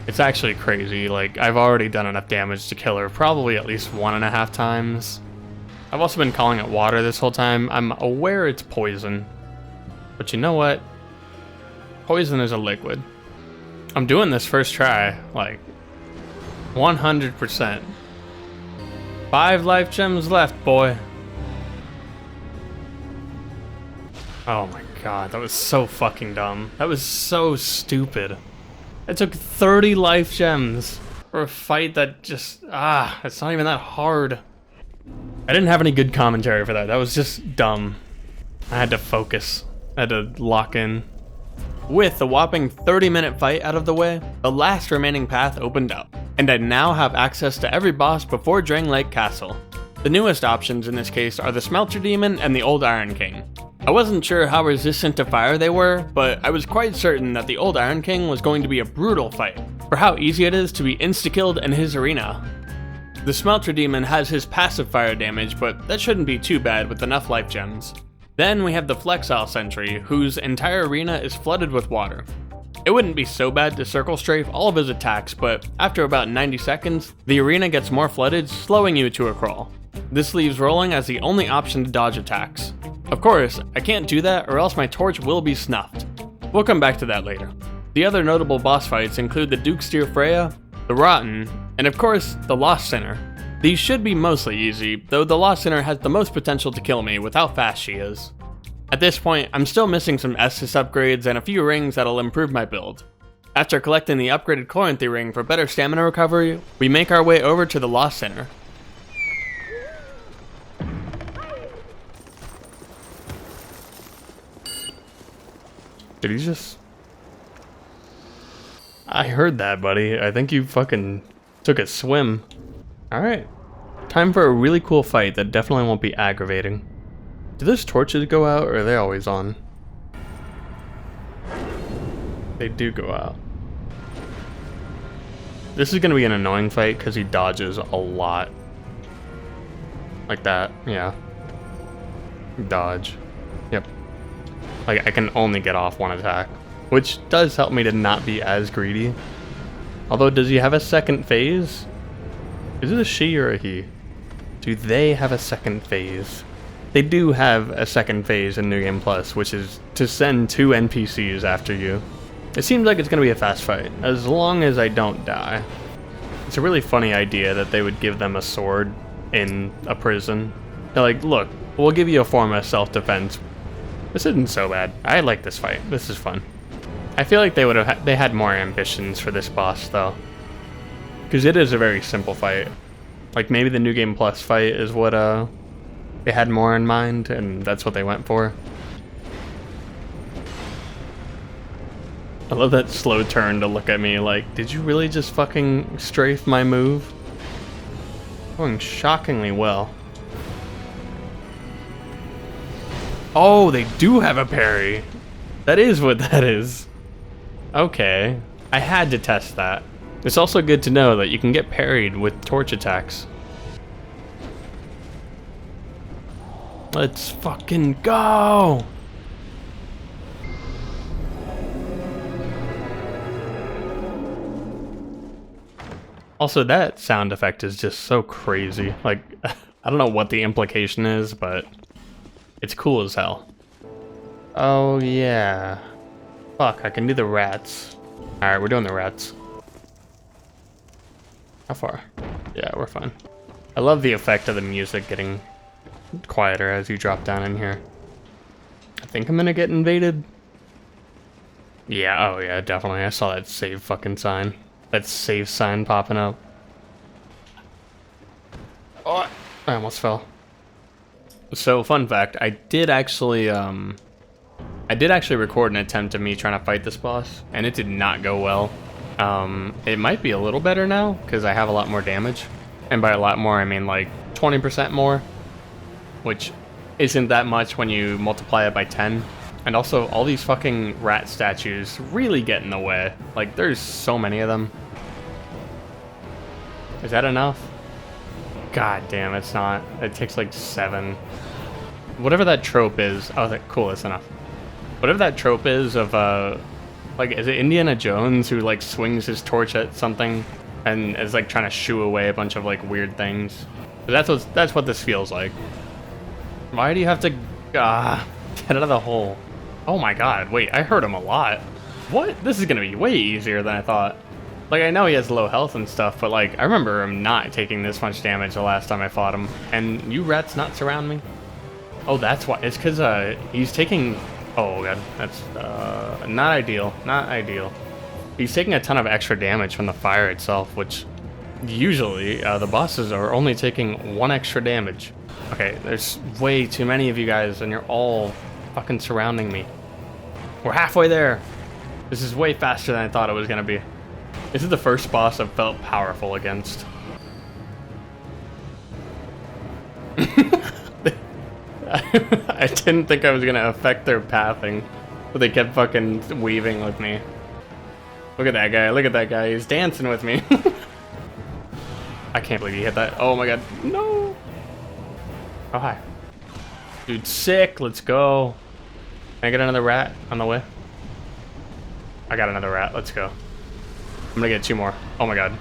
Speaker 1: It's actually crazy. Like, I've already done enough damage to kill her probably at least 1.5 times. I've also been calling it water this whole time. I'm aware it's poison. But you know what? Poison is a liquid. I'm doing this first try, like 100%. 5 life gems left, boy. Oh my god, that was so fucking dumb. That was so stupid. It took 30 life gems for a fight that just, it's not even that hard. I didn't have any good commentary for that. That was just dumb. I had to focus. I had to lock in. With the whopping 30-minute fight out of the way, the last remaining path opened up, and I now have access to every boss before Drangleic Castle. The newest options in this case are the Smelter Demon and the Old Iron King. I wasn't sure how resistant to fire they were, but I was quite certain that the Old Iron King was going to be a brutal fight, for how easy it is to be insta-killed in his arena. The Smelter Demon has his passive fire damage, but that shouldn't be too bad with enough life gems. Then we have the Flexile Sentry, whose entire arena is flooded with water. It wouldn't be so bad to circle strafe all of his attacks, but after about 90 seconds, the arena gets more flooded, slowing you to a crawl. This leaves rolling as the only option to dodge attacks. Of course, I can't do that or else my torch will be snuffed. We'll come back to that later. The other notable boss fights include the Dukesteer Freja, the Rotten, and of course, the Lost Sinner. These should be mostly easy, though the Lost Sinner has the most potential to kill me with how fast she is. At this point, I'm still missing some Estus upgrades and a few rings that'll improve my build. After collecting the upgraded Chloranthy ring for better stamina recovery, we make our way over to the Lost Sinner. Did he just... I heard that, buddy. I think you fucking took a swim. Alright. Time for a really cool fight that definitely won't be aggravating. Do those torches go out, or are they always on? They do go out. This is gonna be an annoying fight because he dodges a lot. Like that, yeah. Dodge. Yep. Like, I can only get off one attack, which does help me to not be as greedy. Although, does he have a second phase? Is it a she or a he? Do they have a second phase? They do have a second phase in New Game Plus, which is to send 2 NPCs after you. It seems like it's going to be a fast fight, as long as I don't die. It's a really funny idea that they would give them a sword in a prison. They're like, look, we'll give you a form of self-defense. This isn't so bad. I like this fight. This is fun. I feel like they had more ambitions for this boss, though. Because it is a very simple fight. Like, maybe the New Game Plus fight is what, they had more in mind, and that's what they went for. I love that slow turn to look at me like, did you really just fucking strafe my move? Going shockingly well. Oh, they do have a parry. That is what that is. Okay. I had to test that. It's also good to know that you can get parried with torch attacks. Let's fucking go! Also, that sound effect is just so crazy. Like, I don't know what the implication is, but it's cool as hell. Oh, yeah. Fuck, I can do the rats. Alright, we're doing the rats. How far? Yeah, we're fine. I love the effect of the music getting quieter as you drop down in here. I think I'm gonna get invaded. Yeah, oh yeah, definitely. I saw that save fucking sign. That save sign popping up. Oh, I almost fell. So, fun fact, I did actually record an attempt of me trying to fight this boss, and it did not go well. It might be a little better now, because I have a lot more damage. And by a lot more, I mean like 20% more, which isn't that much when you multiply it by 10. And also, all these fucking rat statues really get in the way. Like, there's so many of them. Is that enough? God damn, it's not. It takes like 7. Whatever that trope is. Oh, cool, that's enough. Whatever that trope is of, like, is it Indiana Jones who, like, swings his torch at something and is, like, trying to shoo away a bunch of, like, weird things? But that's what this feels like. Why do you have to, get out of the hole? Oh my god, wait, I hurt him a lot. What? This is gonna be way easier than I thought. Like, I know he has low health and stuff, but, like, I remember him not taking this much damage the last time I fought him. And you rats not surround me? Oh, that's why. It's because, he's taking... Oh, god. That's, not ideal. Not ideal. He's taking a ton of extra damage from the fire itself, which... Usually, the bosses are only taking 1 extra damage. Okay, there's way too many of you guys, and you're all fucking surrounding me. We're halfway there. This is way faster than I thought it was gonna be. This is the first boss I've felt powerful against. I didn't think I was gonna affect their pathing, but they kept fucking weaving with me. Look at that guy, look at that guy, he's dancing with me. I can't believe he hit that. Oh my god, no! Oh, hi. Dude, sick, let's go. Can I get another rat on the way? I got another rat, let's go. I'm gonna get 2 more. Oh my god.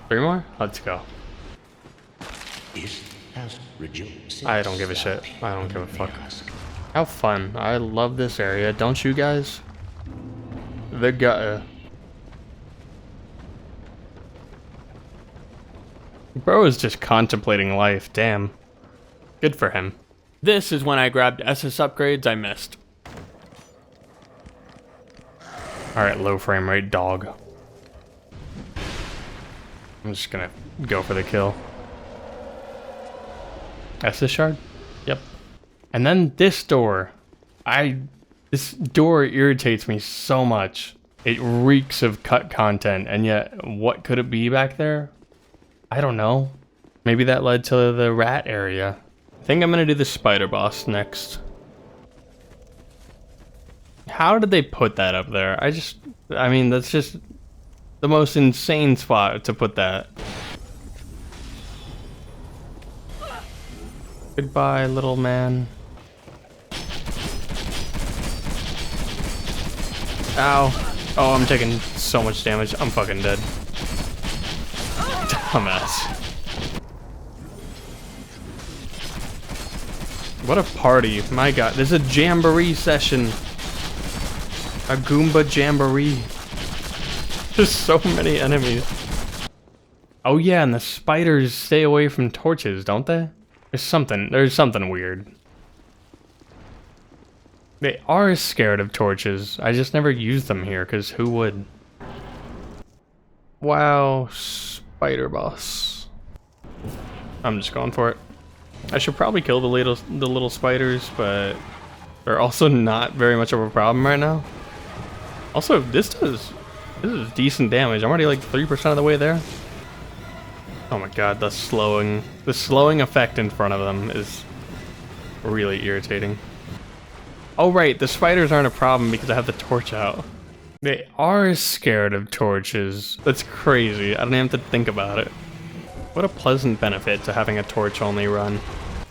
Speaker 1: 3 more? Let's go. I don't give a shit. I don't give a fuck. How fun. I love this area. Don't you guys? The guy. Bro is just contemplating life. Damn. Good for him. This is when I grabbed SS upgrades I missed. Alright, low frame rate dog. I'm just gonna go for the kill. SS shard? Yep. And then this door. This door irritates me so much. It reeks of cut content, and yet what could it be back there? I don't know. Maybe that led to the rat area. I think I'm gonna do the spider boss next. How did they put that up there? I mean, that's just the most insane spot to put that. Goodbye, little man. Ow. Oh, I'm taking so much damage. I'm fucking dead. Dumbass. What a party. My god, there's a jamboree session. A Goomba jamboree. There's so many enemies. Oh yeah, and the spiders stay away from torches, don't they? There's something weird. They are scared of torches. I just never use them here, because who would? Wow, spider boss. I'm just going for it. I should probably kill the little spiders, but they're also not very much of a problem right now. Also, this is decent damage. I'm already like 3% of the way there. Oh my god, the slowing effect in front of them is really irritating. Oh right, the spiders aren't a problem because I have the torch out. They are scared of torches. That's crazy. I don't even have to think about it. What a pleasant benefit to having a torch only run.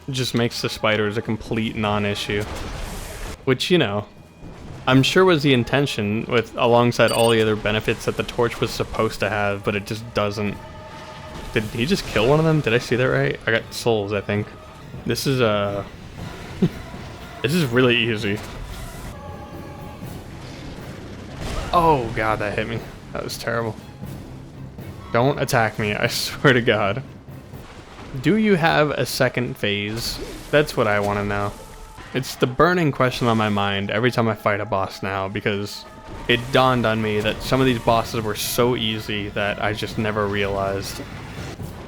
Speaker 1: It just makes the spiders a complete non-issue. Which, you know, I'm sure was the intention with alongside all the other benefits that the torch was supposed to have, but it just doesn't. Did he just kill one of them? Did I see that right? I got souls, I think. This is this is really easy. Oh god, that hit me. That was terrible. Don't attack me, I swear to god. Do you have a second phase? That's what I want to know. It's the burning question on my mind every time I fight a boss now, because it dawned on me that some of these bosses were so easy that I just never realized.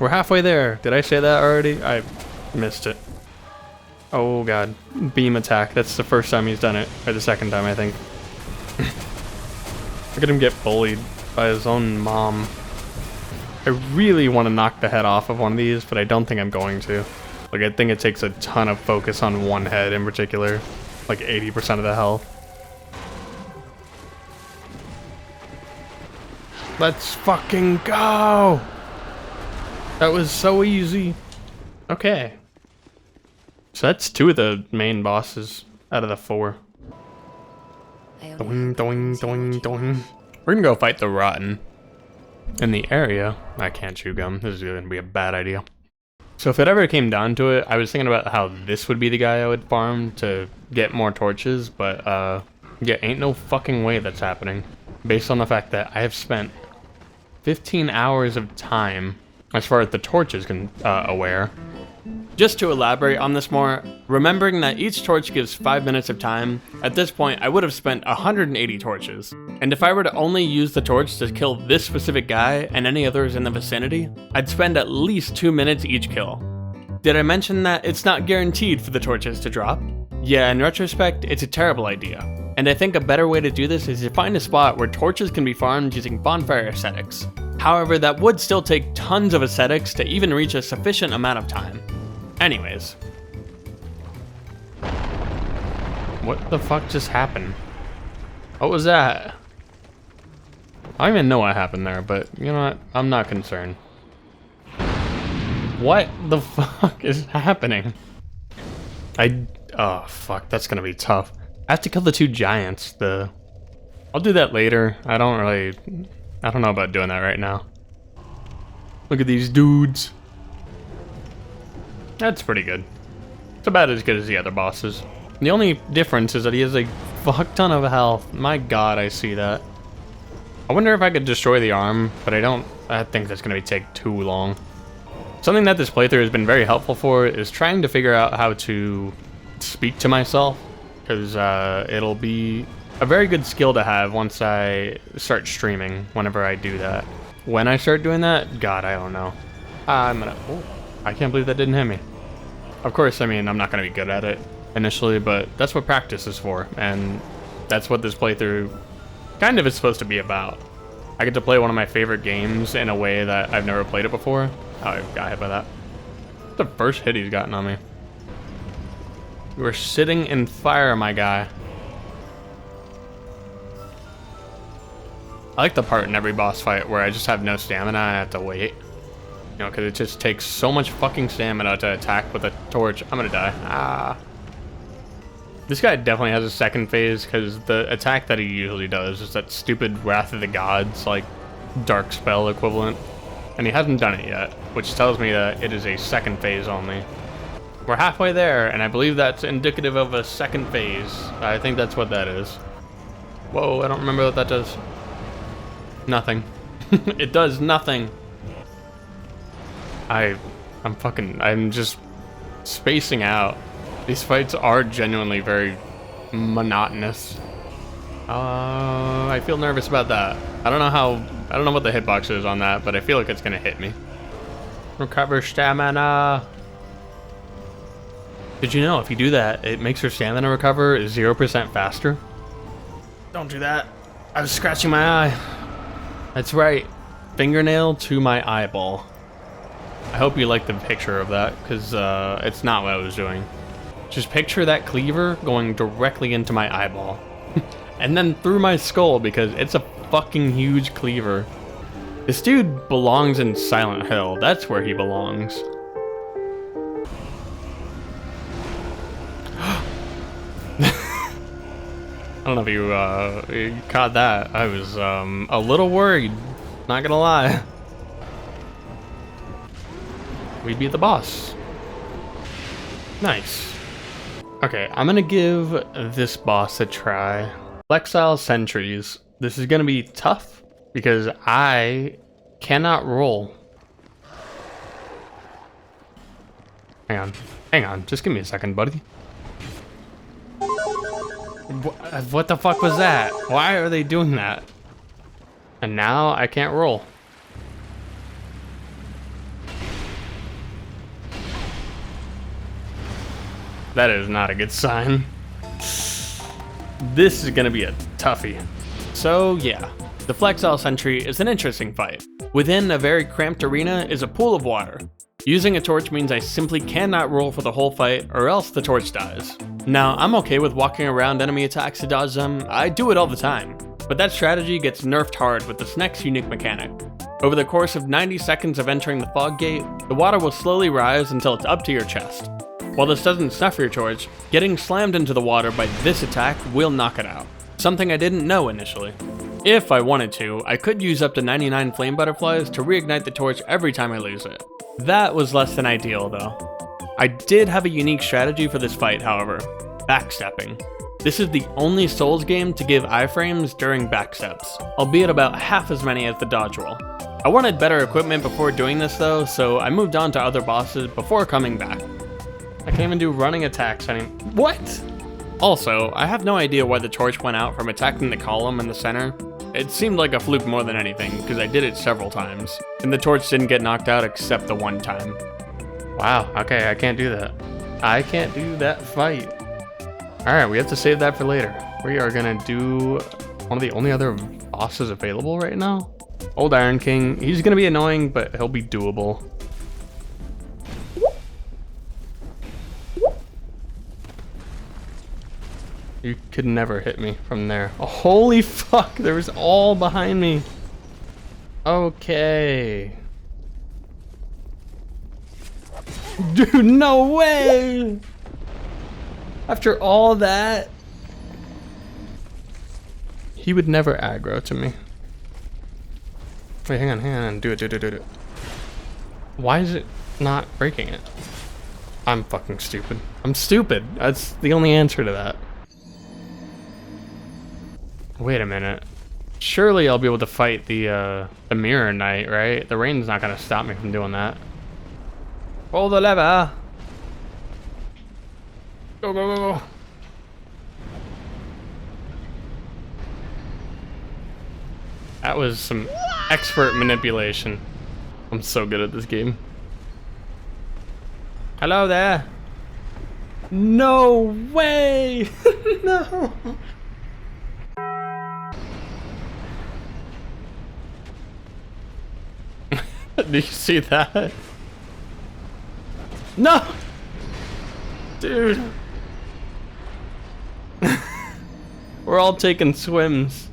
Speaker 1: We're halfway there. Did I say that already? I missed it. Oh god. Beam attack. That's the first time he's done it. Or the second time, I think. Look at him get bullied by his own mom. I really want to knock the head off of one of these, but I don't think I'm going to. Like, I think it takes a ton of focus on one head in particular. Like 80% of the health. Let's fucking go! That was so easy. Okay. So that's 2 of the main bosses out of the 4. Doing, doing, doing, doing. We're gonna go fight the Rotten. In the area, I can't chew gum. This is gonna be a bad idea. So if it ever came down to it, I was thinking about how this would be the guy I would farm to get more torches, but yeah, ain't no fucking way that's happening. Based on the fact that I have spent 15 hours of time, as far as the torch is aware. Just to elaborate on this more, remembering that each torch gives 5 minutes of time, at this point I would have spent 180 torches. And if I were to only use the torch to kill this specific guy and any others in the vicinity, I'd spend at least 2 minutes each kill. Did I mention that it's not guaranteed for the torches to drop? Yeah, in retrospect, it's a terrible idea. And I think a better way to do this is to find a spot where torches can be farmed using bonfire ascetics. However, that would still take tons of ascetics to even reach a sufficient amount of time. Anyways. What the fuck just happened? What was that? I don't even know what happened there, but you know what? I'm not concerned. What the fuck is happening? Oh fuck, that's gonna be tough. I have to kill the 2 giants. I'll do that later. I don't know about doing that right now. Look at these dudes. That's pretty good. It's about as good as the other bosses. The only difference is that he has a fuck ton of health. My god, I see that. I wonder if I could destroy the arm, but I don't. I think that's going to take too long. Something that this playthrough has been very helpful for is trying to figure out how to speak to myself, because it'll be a very good skill to have once I start streaming, whenever I do that. When I start doing that, god, I don't know. Oh, I can't believe that didn't hit me. Of course, I mean, I'm not going to be good at it initially, but that's what practice is for, and that's what this playthrough kind of is supposed to be about. I get to play one of my favorite games in a way that I've never played it before. Oh, I got hit by that. That's the first hit he's gotten on me. You are sitting in fire, my guy. I like the part in every boss fight where I just have no stamina and I have to wait. You know, because it just takes so much fucking stamina to attack with a torch. I'm gonna die. Ah. This guy definitely has a second phase, because the attack that he usually does is that stupid Wrath of the Gods, like, dark spell equivalent. And he hasn't done it yet, which tells me that it is a second phase only. We're halfway there, and I believe that's indicative of a second phase. I think that's what that is. Whoa, I don't remember what that does. Nothing. It does nothing. I'm just spacing out. These fights are genuinely very monotonous. I feel nervous about that. I don't know what the hitbox is on that, but I feel like it's gonna hit me. Recover stamina. Did you know if you do that, it makes your stamina recover 0% faster? Don't do that. I was scratching my eye. That's right. Fingernail to my eyeball. I hope you like the picture of that, because it's not what I was doing. Just picture that cleaver going directly into my eyeball. And then through my skull, because it's a fucking huge cleaver. This dude belongs in Silent Hill. That's where he belongs. I don't know if you caught that. I was a little worried, not gonna lie. We beat the boss. Nice. Okay, I'm gonna give this boss a try. Flexile Sentries. This is gonna be tough because I cannot roll. Hang on, just give me a second, buddy. What the fuck was that? Why are they doing that? And now I can't roll. That is not a good sign. This is gonna be a toughie. So yeah, the Flexile Sentry is an interesting fight. Within a very cramped arena is a pool of water. Using a torch means I simply cannot roll for the whole fight, or else the torch dies. Now, I'm okay with walking around enemy attacks to dodge them, I do it all the time. But that strategy gets nerfed hard with this next unique mechanic. Over the course of 90 seconds of entering the fog gate, the water will slowly rise until it's up to your chest. While this doesn't snuff your torch, getting slammed into the water by this attack will knock it out. Something I didn't know initially. If I wanted to, I could use up to 99 flame butterflies to reignite the torch every time I lose it. That was less than ideal though. I did have a unique strategy for this fight, however. Backstepping. This is the only Souls game to give iframes during backsteps, albeit about half as many as the dodge roll. I wanted better equipment before doing this though, so I moved on to other bosses before coming back. I can't even do running attacks anymore. What? Also, I have no idea why the torch went out from attacking the column in the center. It seemed like a fluke more than anything, because I did it several times, and the torch didn't get knocked out except the one time. Wow, okay, I can't do that. I can't do that fight. Alright, we have to save that for later. We are gonna do one of the only other bosses available right now. Old Iron King. He's gonna be annoying, but he'll be doable. You could never hit me from there. Oh, holy fuck, there was all behind me. Okay. Dude, no way! After all that, he would never aggro to me. Wait, hang on, do it. Why is it not breaking it? I'm fucking stupid. I'm stupid. That's the only answer to that. Wait a minute. Surely I'll be able to fight the Mirror Knight, right? The rain's not gonna stop me from doing that. Pull the lever. Go, go, go, go. That was some expert manipulation. I'm so good at this game. Hello there. No way. No. Do you see that? No. Dude. We're all taking swims.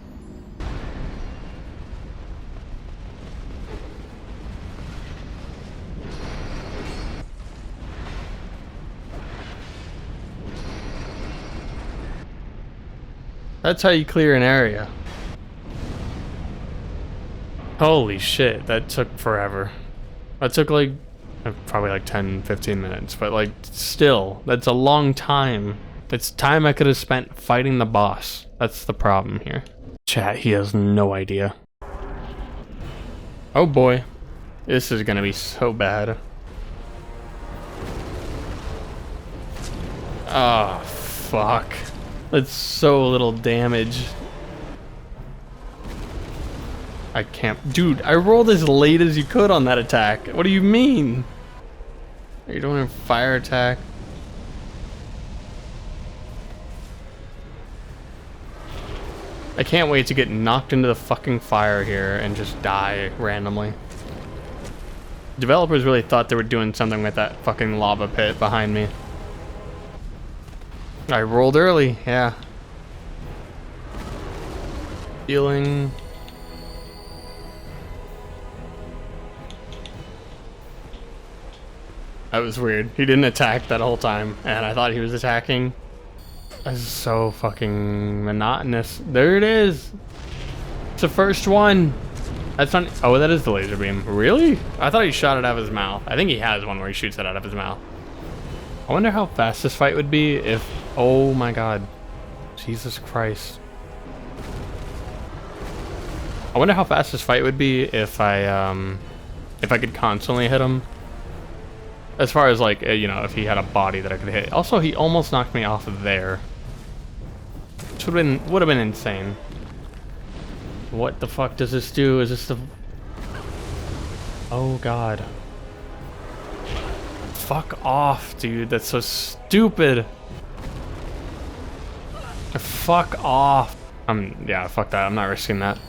Speaker 1: That's how you clear an area. Holy shit, that took forever. That took like, probably like 10-15 minutes, but like still, that's a long time. That's time I could have spent fighting the boss. That's the problem here. Chat, he has no idea. Oh boy, this is gonna be so bad. Oh, fuck. That's so little damage. I can't. Dude, I rolled as late as you could on that attack. What do you mean? Are you doing a fire attack? I can't wait to get knocked into the fucking fire here and just die randomly. Developers really thought they were doing something with that fucking lava pit behind me. I rolled early, yeah. Healing. That was weird. He didn't attack that whole time, and I thought he was attacking. This is so fucking monotonous. There it is. It's the first one. That's not. Oh, that is the laser beam. Really? I thought he shot it out of his mouth. I think he has one where he shoots it out of his mouth. I wonder how fast this fight would be if. Oh my god. Jesus Christ. I wonder how fast this fight would be if I could constantly hit him. As far as like, you know, if he had a body that I could hit. Also, he almost knocked me off of there. Which would have been insane. What the fuck does this do? Is this the... Oh god. Fuck off, dude. That's so stupid. Fuck off. Yeah, fuck that. I'm not risking that.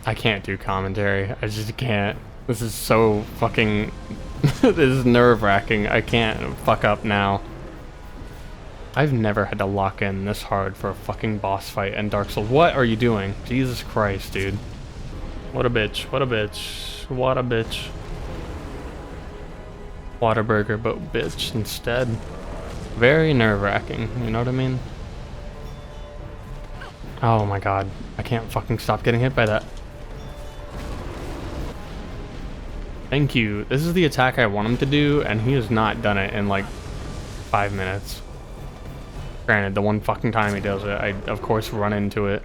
Speaker 1: I can't do commentary. I just can't. This is so fucking... This is nerve-wracking. I can't fuck up now. I've never had to lock in this hard for a fucking boss fight in Dark Souls. What are you doing? Jesus Christ, dude. What a bitch. What a bitch. What a bitch. Whataburger, but bitch instead. Very nerve-wracking, you know what I mean? Oh my god. I can't fucking stop getting hit by that. Thank you. This is the attack I want him to do, and he has not done it in like 5 minutes. Granted, the one fucking time he does it, I of course run into it.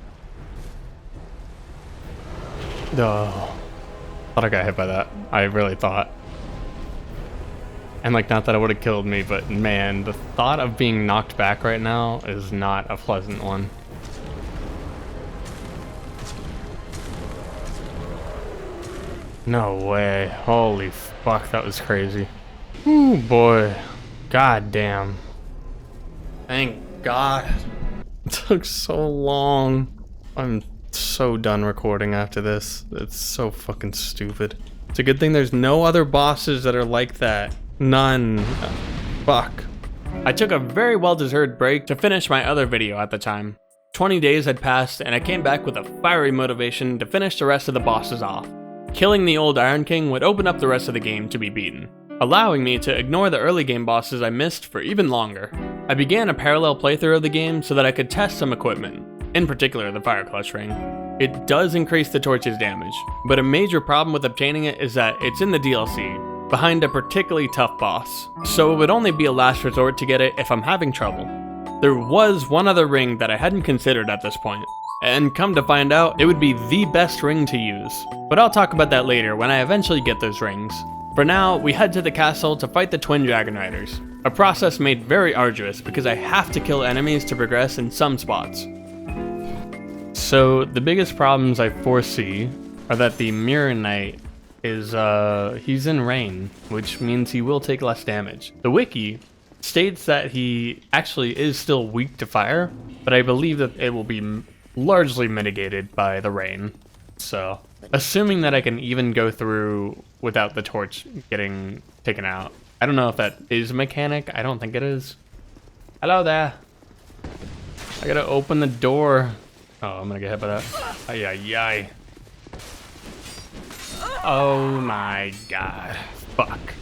Speaker 1: Oh. Thought I got hit by that. I really thought. And like, not that it would have killed me, but man, the thought of being knocked back right now is not a pleasant one. No way. Holy fuck, that was crazy. Ooh boy. God damn. Thank God. It took so long. I'm so done recording after this. It's so fucking stupid. It's a good thing there's no other bosses that are like that. None. Fuck. I took a very well-deserved break to finish my other video at the time. 20 days had passed and I came back with a fiery motivation to finish the rest of the bosses off. Killing the old Iron King would open up the rest of the game to be beaten, allowing me to ignore the early game bosses I missed for even longer. I began a parallel playthrough of the game so that I could test some equipment, in particular the Fire Clutch Ring. It does increase the torch's damage, but a major problem with obtaining it is that it's in the DLC, behind a particularly tough boss, so it would only be a last resort to get it if I'm having trouble. There was one other ring that I hadn't considered at this point, and come to find out, it would be the best ring to use. But I'll talk about that later when I eventually get those rings. For now, we head to the castle to fight the Twin Dragon Riders, a process made very arduous because I have to kill enemies to progress in some spots. So the biggest problems I foresee are that the Mirror Knight is, he's in rain, which means he will take less damage. The wiki states that he actually is still weak to fire, but I believe that it will be largely mitigated by the rain. So, assuming that I can even go through without the torch getting taken out. I don't know if that is a mechanic. I don't think it is. Hello there. I gotta open the door. Oh, I'm gonna get hit by that. Ay, ay, ay. Oh my god. Fuck.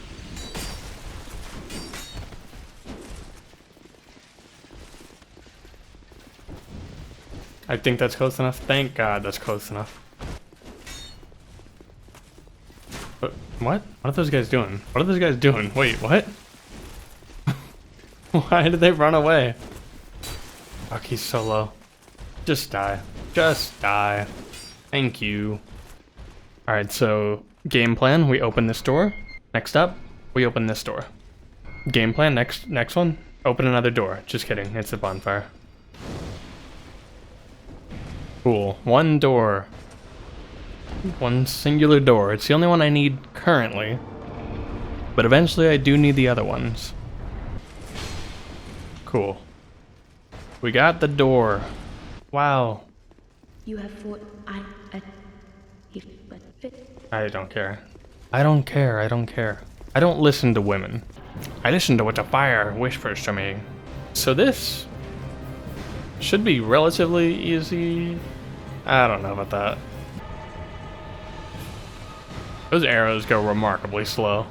Speaker 1: I think that's close enough. Thank God that's close enough. But what? What are those guys doing? What are those guys doing? Wait, what? Why did they run away? Fuck, he's so low. Just die. Just die. Thank you. Alright, so game plan, we open this door. Next up, we open this door. Game plan, next one, open another door. Just kidding, it's a bonfire. Cool, one door. One singular door. It's the only one I need currently. But eventually I do need the other ones. Cool. We got the door. Wow.
Speaker 4: You have fought
Speaker 1: I don't care. I don't care, I don't care. I don't listen to women. I listen to what the fire whispers to me. So this should be relatively easy. I don't know about that. Those arrows go remarkably slow.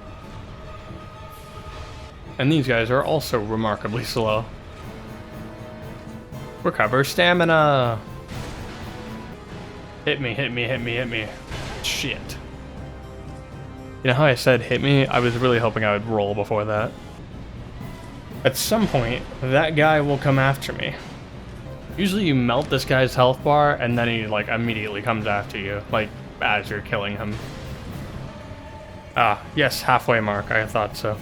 Speaker 1: And these guys are also remarkably slow. Recover stamina! Hit me, hit me, hit me, hit me. Shit. You know how I said hit me? I was really hoping I would roll before that. At some point, that guy will come after me. Usually you melt this guy's health bar and then he like immediately comes after you, like as you're killing him. Ah, yes, halfway mark, I thought so.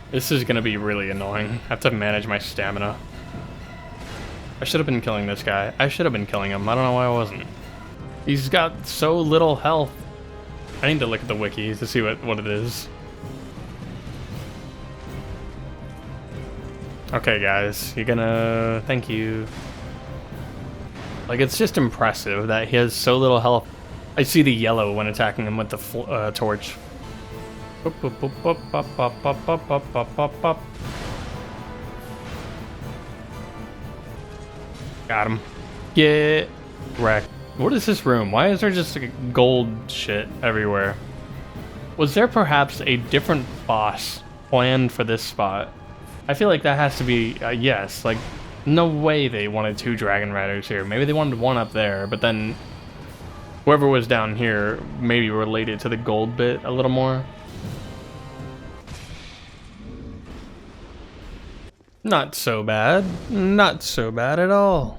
Speaker 1: This is gonna be really annoying. I have to manage my stamina. I should have been killing this guy. I should have been killing him. I don't know why I wasn't. He's got so little health. I need to look at the wiki to see what it is. Okay, guys, you're gonna... Thank you. Like, it's just impressive that he has so little health. I see the yellow when attacking him with the torch. Got him. Get wrecked. What is this room? Why is there just like gold shit everywhere? Was there perhaps a different boss planned for this spot? I feel like that has to be a yes. Like, no way they wanted 2 Dragon Riders here. Maybe they wanted 1 up there, but then whoever was down here maybe related to the gold bit a little more. Not so bad. Not so bad at all.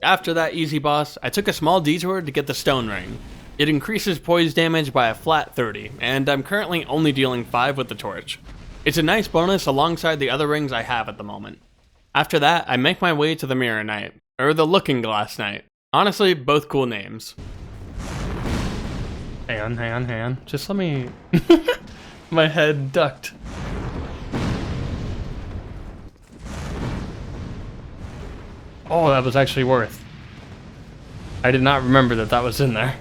Speaker 1: After that easy boss, I took a small detour to get the stone ring. It increases poise damage by a flat 30, and I'm currently only dealing 5 with the torch. It's a nice bonus alongside the other rings I have at the moment. After that, I make my way to the Mirror Knight, or the Looking Glass Knight. Honestly, both cool names. Hang on. Just let me... My head ducked. Oh, that was actually worth. I did not remember that that was in there.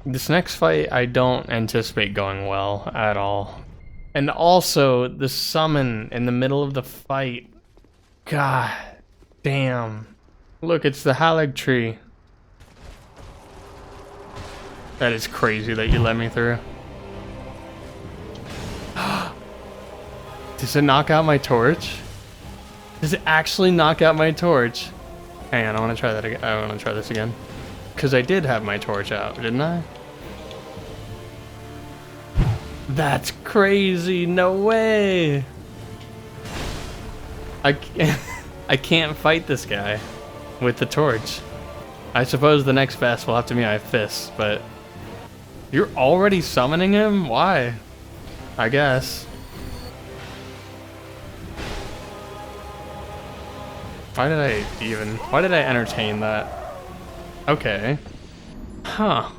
Speaker 1: This next fight, I don't anticipate going well at all. And also, the summon in the middle of the fight. God damn. Look, it's the Halig tree. That is crazy that you let me through. Does it knock out my torch? Does it actually knock out my torch? Hang on, I want to try that again. I want to try this again. Because I did have my torch out, didn't I? That's crazy, no way. I can't fight this guy with the torch. I suppose the next best will have to be my fists, but you're already summoning him? Why? I guess. Why did I entertain that? Okay. Huh.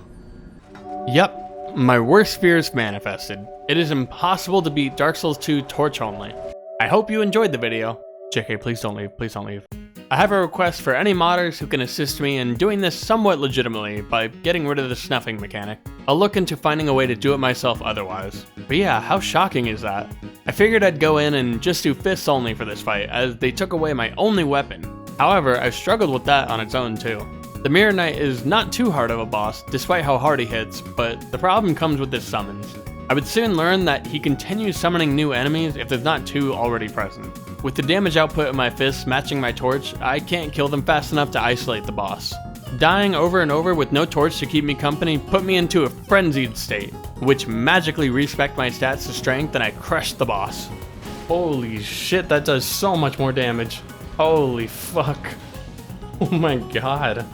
Speaker 1: Yep, my worst fears manifested. It is impossible to beat Dark Souls 2 torch only. I hope you enjoyed the video. JK, please don't leave, please don't leave. I have a request for any modders who can assist me in doing this somewhat legitimately by getting rid of the snuffing mechanic. I'll look into finding a way to do it myself otherwise. But yeah, how shocking is that? I figured I'd go in and just do fists only for this fight, as they took away my only weapon. However, I've struggled with that on its own too. The Mirror Knight is not too hard of a boss, despite how hard he hits, but the problem comes with his summons. I would soon learn that he continues summoning new enemies if there's not two already present. With the damage output of my fists matching my torch, I can't kill them fast enough to isolate the boss. Dying over and over with no torch to keep me company put me into a frenzied state, which magically respect my stats to strength and I crushed the boss. Holy shit, that does so much more damage. Holy fuck. Oh my god.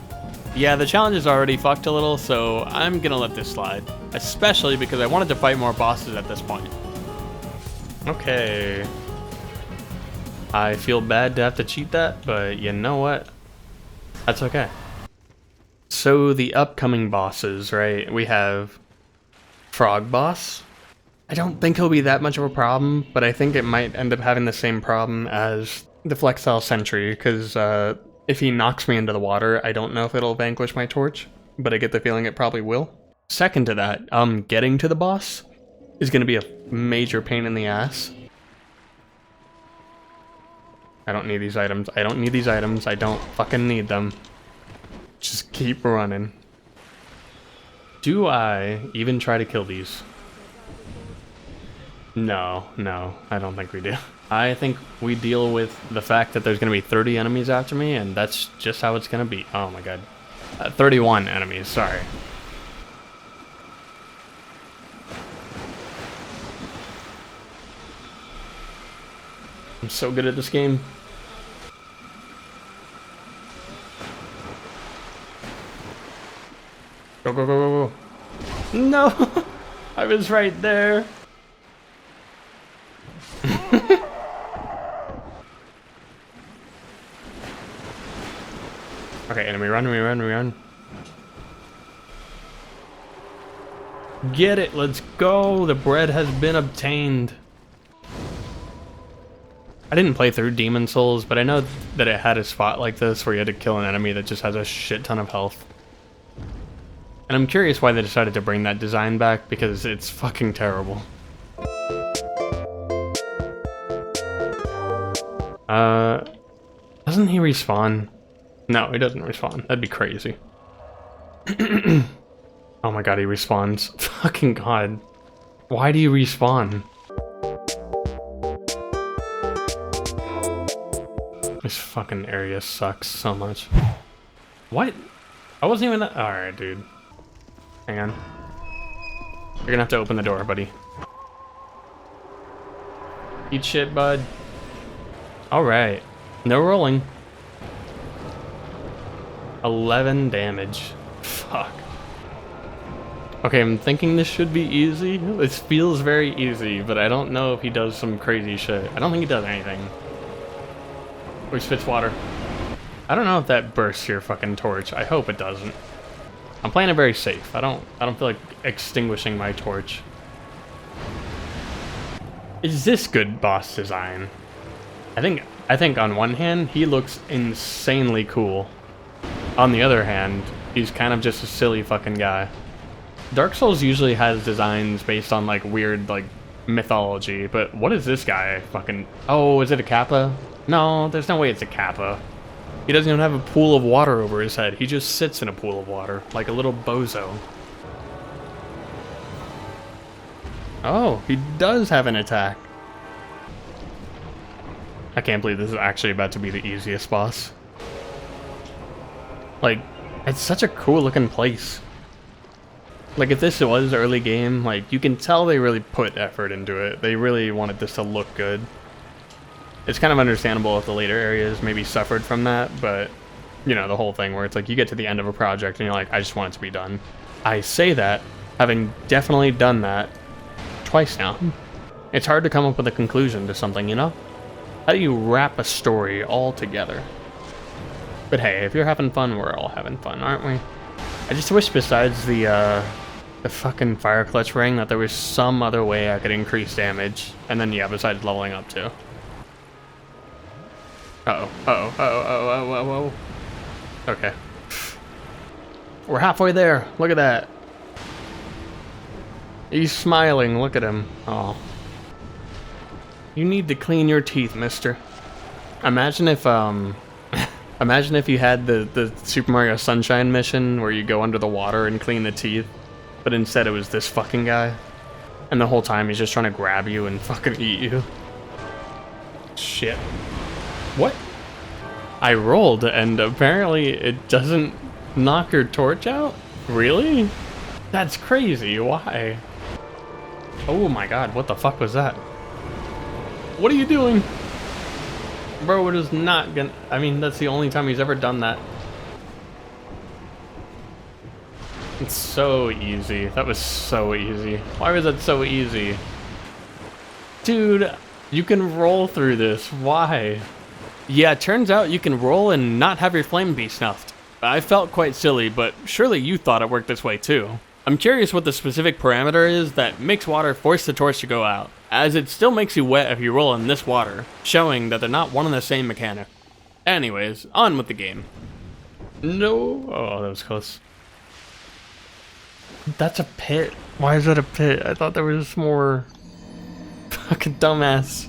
Speaker 1: Yeah, the challenge is already fucked a little, so I'm gonna let this slide. Especially because I wanted to fight more bosses at this point. Okay. I feel bad to have to cheat that, but you know what? That's okay. So the upcoming bosses, right? We have Frog Boss. I don't think he'll be that much of a problem, but I think it might end up having the same problem as the Flexile Sentry, because if he knocks me into the water, I don't know if it'll vanquish my torch, but I get the feeling it probably will. Second to that, getting to the boss is going to be a major pain in the ass. I don't need these items. I don't need these items. I don't fucking need them. Just keep running. Do I even try to kill these? No, I don't think we do. I think we deal with the fact that there's going to be 30 enemies after me, and that's just how it's going to be. Oh my god. 31 enemies, sorry. I'm so good at this game. Go, go, go, go, go. No! I was right there. Okay, enemy run, we run. Get it, let's go. The bread has been obtained. I didn't play through Demon Souls, but I know that it had a spot like this where you had to kill an enemy that just has a shit ton of health. And I'm curious why they decided to bring that design back, because it's fucking terrible. Doesn't he respawn? No, he doesn't respawn. That'd be crazy. Oh my god, he respawns. Fucking god. Why do you respawn? This fucking area sucks so much. What? I wasn't even that. Alright, dude. Hang on. You're gonna have to open the door, buddy. Eat shit, bud. Alright. No rolling. 11 damage. Fuck. Okay, I'm thinking this should be easy. This feels very easy, but I don't know if he does some crazy shit. I don't think he does anything. Or he spits water. I don't know if that bursts your fucking torch. I hope it doesn't. I'm playing it very safe. I don't feel like extinguishing my torch. Is this good boss design? I think on one hand, he looks insanely cool. On the other hand, he's kind of just a silly fucking guy. Dark Souls usually has designs based on like weird like mythology, but what is this guy fucking... Oh, is it a Kappa? No, there's no way it's a Kappa. He doesn't even have a pool of water over his head. He just sits in a pool of water, like a little bozo. Oh, he does have an attack. I can't believe this is actually about to be the easiest boss. Like, it's such a cool looking place. Like, if this was early game, like, you can tell they really put effort into it. They really wanted this to look good. It's kind of understandable if the later areas maybe suffered from that, but, you know, the whole thing where it's like you get to the end of a project and you're like, I just want it to be done. I say that, having definitely done that twice now. It's hard to come up with a conclusion to something, you know? How do you wrap a story all together? But hey, if you're having fun, we're all having fun, aren't we? I just wish besides the fucking fire clutch ring that there was some other way I could increase damage. And then, yeah, besides leveling up too. Uh-oh. Okay. We're halfway there. Look at that. He's smiling. Look at him. Oh. You need to clean your teeth, mister. Imagine if, imagine if you had the Super Mario Sunshine mission where you go under the water and clean the teeth, but instead it was this fucking guy. And the whole time he's just trying to grab you and fucking eat you. Shit. What? I rolled and apparently it doesn't knock your torch out? Really? That's crazy. Why? Oh my god, what the fuck was that? What are you doing? Bro, it is not gonna... I mean, that's the only time he's ever done that. It's so easy. That was so easy. Why was that so easy? Dude, you can roll through this. Why? Yeah, it turns out you can roll and not have your flame be snuffed. I felt quite silly, but surely you thought it worked this way too. I'm curious what the specific parameter is that makes water force the torch to go out, as it still makes you wet if you roll in this water, showing that they're not one and the same mechanic. Anyways, on with the game. No. Oh, that was close. That's a pit. Why is that a pit? I thought there was more. Fucking dumbass.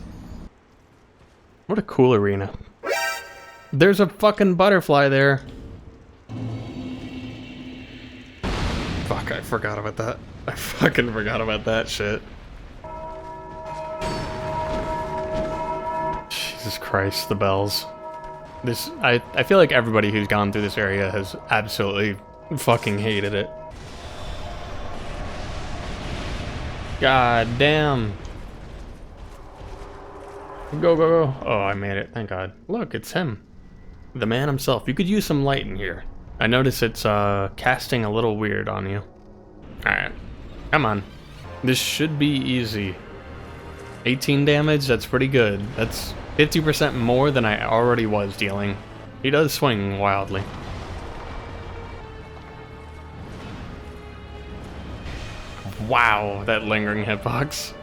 Speaker 1: What a cool arena. There's a fucking butterfly there. Fuck, I forgot about that. I fucking forgot about that shit. Jesus Christ, the bells. This, I feel like everybody who's gone through this area has absolutely fucking hated it. God damn. Go, go, go. Oh, I made it. Thank God. Look, it's him. The man himself. You could use some light in here. I notice it's casting a little weird on you. Alright. Come on. This should be easy. 18 damage, that's pretty good. That's 50% more than I already was dealing. He does swing wildly. Wow, that lingering hitbox.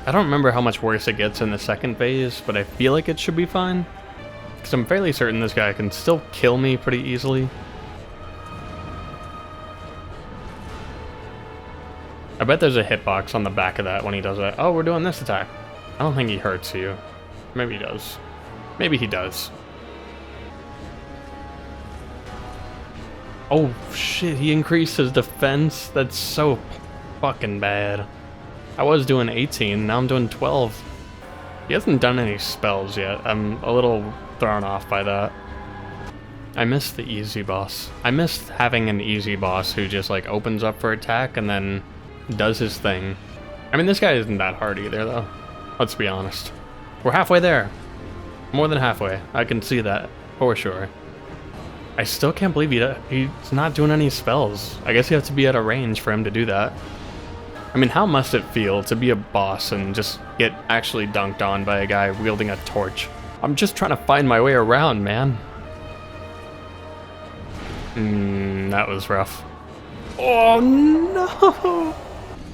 Speaker 1: I don't remember how much worse it gets in the second phase, but I feel like it should be fine. Because I'm fairly certain this guy can still kill me pretty easily. I bet there's a hitbox on the back of that when he does that. Oh, we're doing this attack. I don't think he hurts you. Maybe he does. Maybe he does. Oh shit, he increased his defense? That's so fucking bad. I was doing 18, now I'm doing 12. He hasn't done any spells yet. I'm a little thrown off by that. I missed the easy boss. I missed having an easy boss who just like opens up for attack and then does his thing. I mean, this guy isn't that hard either though. Let's be honest. We're halfway there. More than halfway. I can see that for sure. I still can't believe he's not doing any spells. I guess you have to be at a range for him to do that. I mean, how must it feel to be a boss and just get actually dunked on by a guy wielding a torch? I'm just trying to find my way around, man. That was rough. Oh no!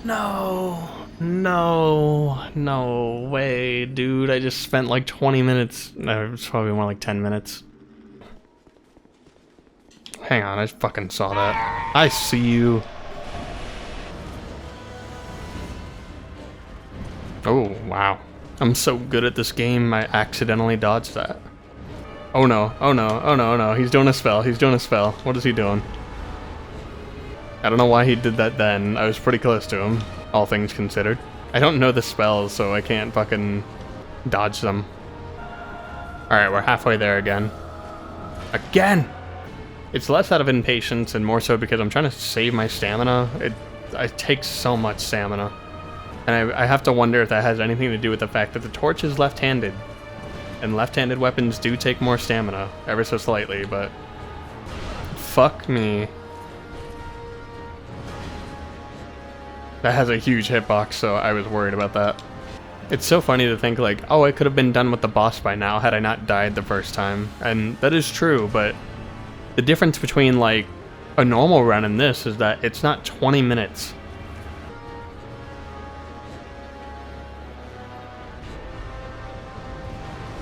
Speaker 1: No. No. No way, dude. I just spent like 20 minutes. No, it's probably more like 10 minutes. Hang on, I fucking saw that. I see you. Oh, wow. I'm so good at this game, I accidentally dodged that. Oh no, oh no, oh no, oh no. He's doing a spell, he's doing a spell. What is he doing? I don't know why he did that then. I was pretty close to him, all things considered. I don't know the spells, so I can't fucking dodge them. Alright, we're halfway there again. Again! It's less out of impatience and more so because I'm trying to save my stamina. It takes so much stamina. And I have to wonder if that has anything to do with the fact that the torch is left-handed. And left-handed weapons do take more stamina, ever so slightly, but... Fuck me. That has a huge hitbox, so I was worried about that. It's so funny to think like, oh, I could have been done with the boss by now had I not died the first time. And that is true, but the difference between like a normal run and this is that it's not 20 minutes.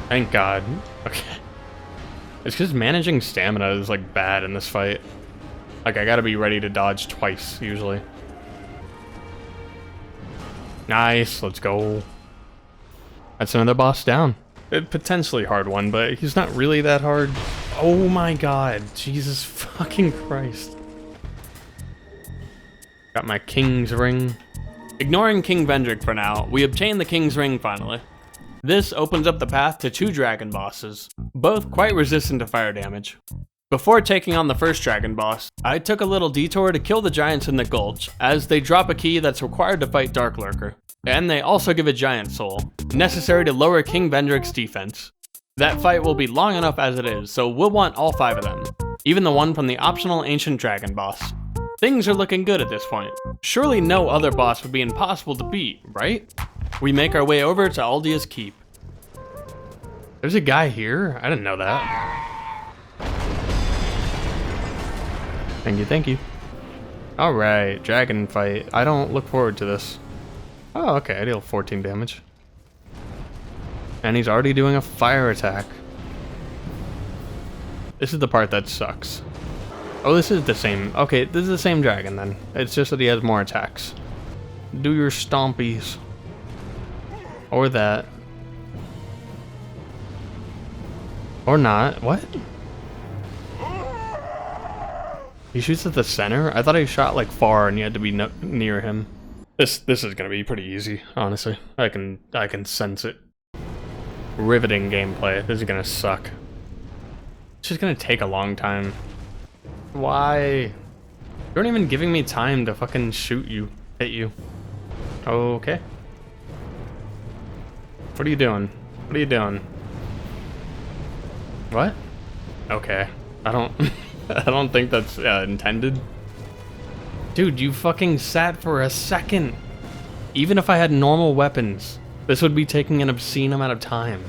Speaker 1: Thank God. Okay. It's because managing stamina is like bad in this fight. Like I gotta be ready to dodge twice, usually. Nice, let's go. That's another boss down. A potentially hard one, but he's not really that hard. Oh my God, Jesus fucking Christ. Got my King's Ring. Ignoring King Vendrick for now, we obtain the King's Ring finally. This opens up the path to 2 dragon bosses, both quite resistant to fire damage. Before taking on the first dragon boss, I took a little detour to kill the giants in the gulch, as they drop a key that's required to fight Darklurker. And they also give a giant soul, necessary to lower King Vendrick's defense. That fight will be long enough as it is, so we'll want all 5 of them, even the one from the optional ancient dragon boss. Things are looking good at this point. Surely no other boss would be impossible to beat, right? We make our way over to Aldia's Keep. There's a guy here? I didn't know that. Thank you, thank you. Alright, dragon fight. I don't look forward to this. Oh, okay, I deal 14 damage. And he's already doing a fire attack. This is the part that sucks. Oh, this is the same. Okay, this is the same dragon then. It's just that he has more attacks. Do your stompies. Or that. Or not. What? He shoots at the center? I thought he shot like far and you had to be near him. This is gonna be pretty easy, honestly. I can sense it. Riveting gameplay. This is gonna suck. It's just gonna take a long time. Why? You aren't even giving me time to fucking shoot you, hit you. Okay. What are you doing? What are you doing? What? Okay. I don't I don't think that's intended. Dude, you fucking sat for a second. Even if I had normal weapons, this would be taking an obscene amount of time.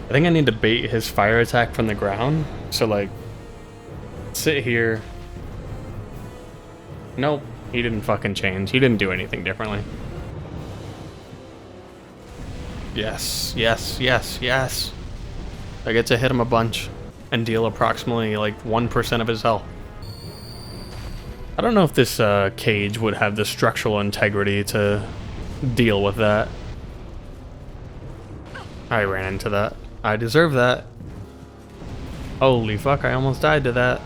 Speaker 1: I think I need to bait his fire attack from the ground. So like, sit here. Nope, he didn't fucking change. He didn't do anything differently. Yes, yes, yes, yes. I get to hit him a bunch and deal approximately like 1% of his health. I don't know if this cage would have the structural integrity to deal with that. I ran into that. I deserve that. Holy fuck, I almost died to that.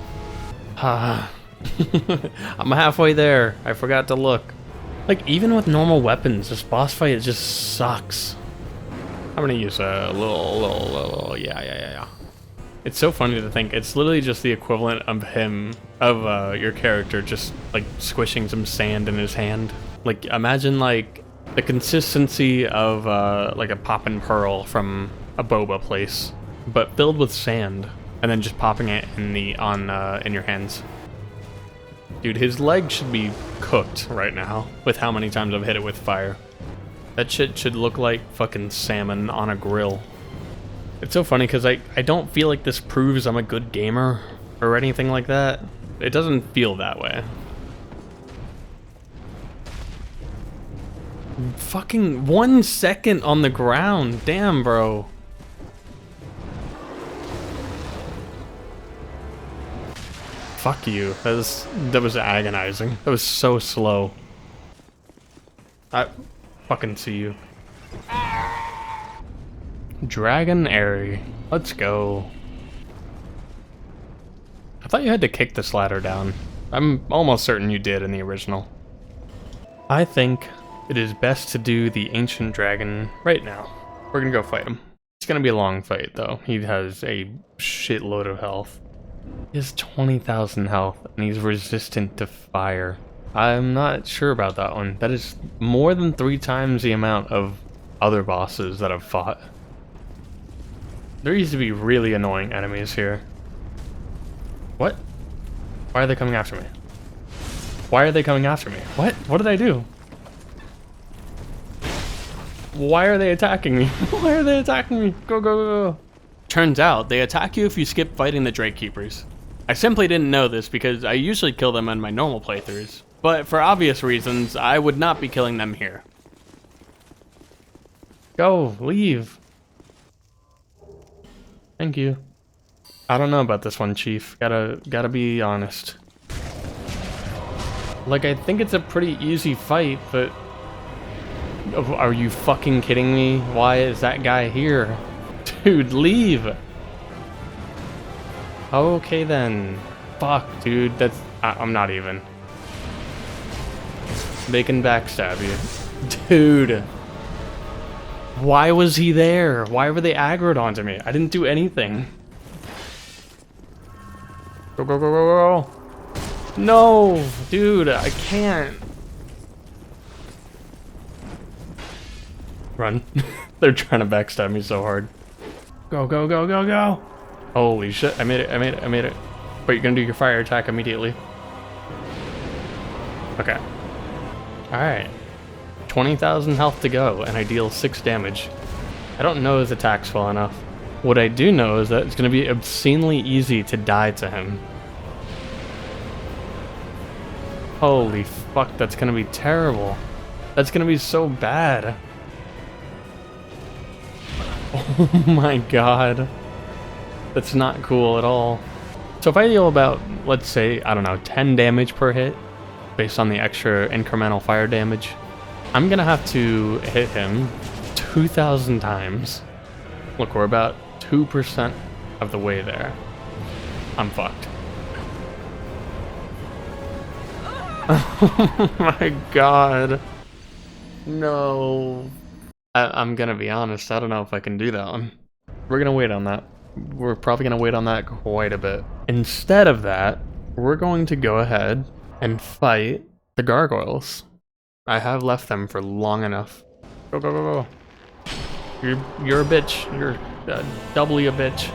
Speaker 1: I'm halfway there. I forgot to look. Like, even with normal weapons, this boss fight just sucks. I'm gonna use a little, yeah. It's so funny to think it's literally just the equivalent of your character just like squishing some sand in his hand. Like, imagine like the consistency of like a poppin' pearl from a boba place, but filled with sand, and then just popping it in your hands. Dude, his leg should be cooked right now with how many times I've hit it with fire. That shit should look like fucking salmon on a grill. It's so funny because I don't feel like this proves I'm a good gamer or anything like that. It doesn't feel that way. Fucking 1 second on the ground. Damn, bro. Fuck you. That was agonizing. That was so slow. I fucking see you. Dragon Airy. Let's go. I thought you had to kick this ladder down. I'm almost certain you did in the original. I think it is best to do the ancient dragon right now. We're gonna go fight him. It's gonna be a long fight though. He has a shitload of health. He has 20,000 health, and he's resistant to fire. I'm not sure about that one. That is more than 3 times the amount of other bosses that I've fought. There used to be really annoying enemies here. What? Why are they coming after me? Why are they coming after me? What? What did I do? Why are they attacking me? Why are they attacking me? Go, go, go, go. Turns out, they attack you if you skip fighting the Drake Keepers. I simply didn't know this because I usually kill them in my normal playthroughs. But for obvious reasons, I would not be killing them here. Go, leave. Thank you. I don't know about this one, Chief. Gotta be honest. Like, I think it's a pretty easy fight, but... Are you fucking kidding me? Why is that guy here? Dude, leave! Okay then. Fuck, dude, that's... I'm not even. They can backstab you. Dude! Why was he there? Why were they aggroed onto me? I didn't do anything. Go, go, go, go, go! No! Dude, I can't. Run. They're trying to backstab me so hard. Go, go, go, go, go! Holy shit, I made it, I made it, I made it. Wait, you're gonna do your fire attack immediately. Okay. Alright. 20,000 health to go, and I deal 6 damage. I don't know his attacks well enough. What I do know is that it's gonna be obscenely easy to die to him. Holy fuck, that's gonna be terrible. That's gonna be so bad. Oh my god. That's not cool at all. So if I deal about, let's say, I don't know, 10 damage per hit, based on the extra incremental fire damage, I'm gonna have to hit him 2,000 times. Look, we're about 2% of the way there. I'm fucked. Oh my god. No. I'm gonna be honest, I don't know if I can do that one. We're gonna wait on that. We're probably gonna wait on that quite a bit. Instead of that, we're going to go ahead and fight the gargoyles. I have left them for long enough. Go, go, go, go. You're a bitch. You're doubly a bitch.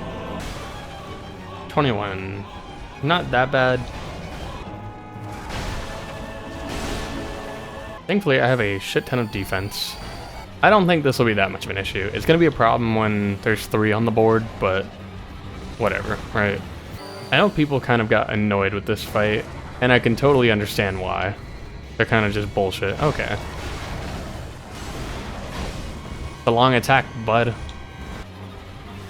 Speaker 1: 21. Not that bad. Thankfully, I have a shit ton of defense. I don't think this will be that much of an issue. It's going to be a problem when there's 3 on the board, but whatever, right? I know people kind of got annoyed with this fight, and I can totally understand why. They're kind of just bullshit. Okay. The long attack, bud.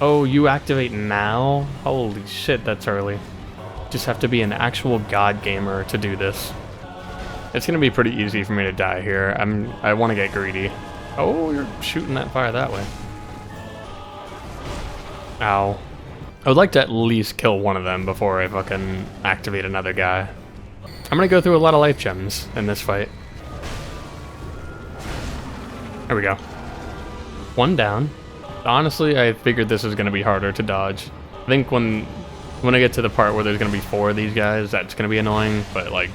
Speaker 1: Oh, you activate now? Holy shit, that's early. Just have to be an actual god gamer to do this. It's going to be pretty easy for me to die here. I want to get greedy. Oh, you're shooting that fire that way. Ow. I would like to at least kill one of them before I fucking activate another guy. I'm gonna go through a lot of life gems in this fight. There we go. 1 down. Honestly, I figured this was gonna be harder to dodge. I think when I get to the part where there's gonna be 4 of these guys, that's gonna be annoying, but like,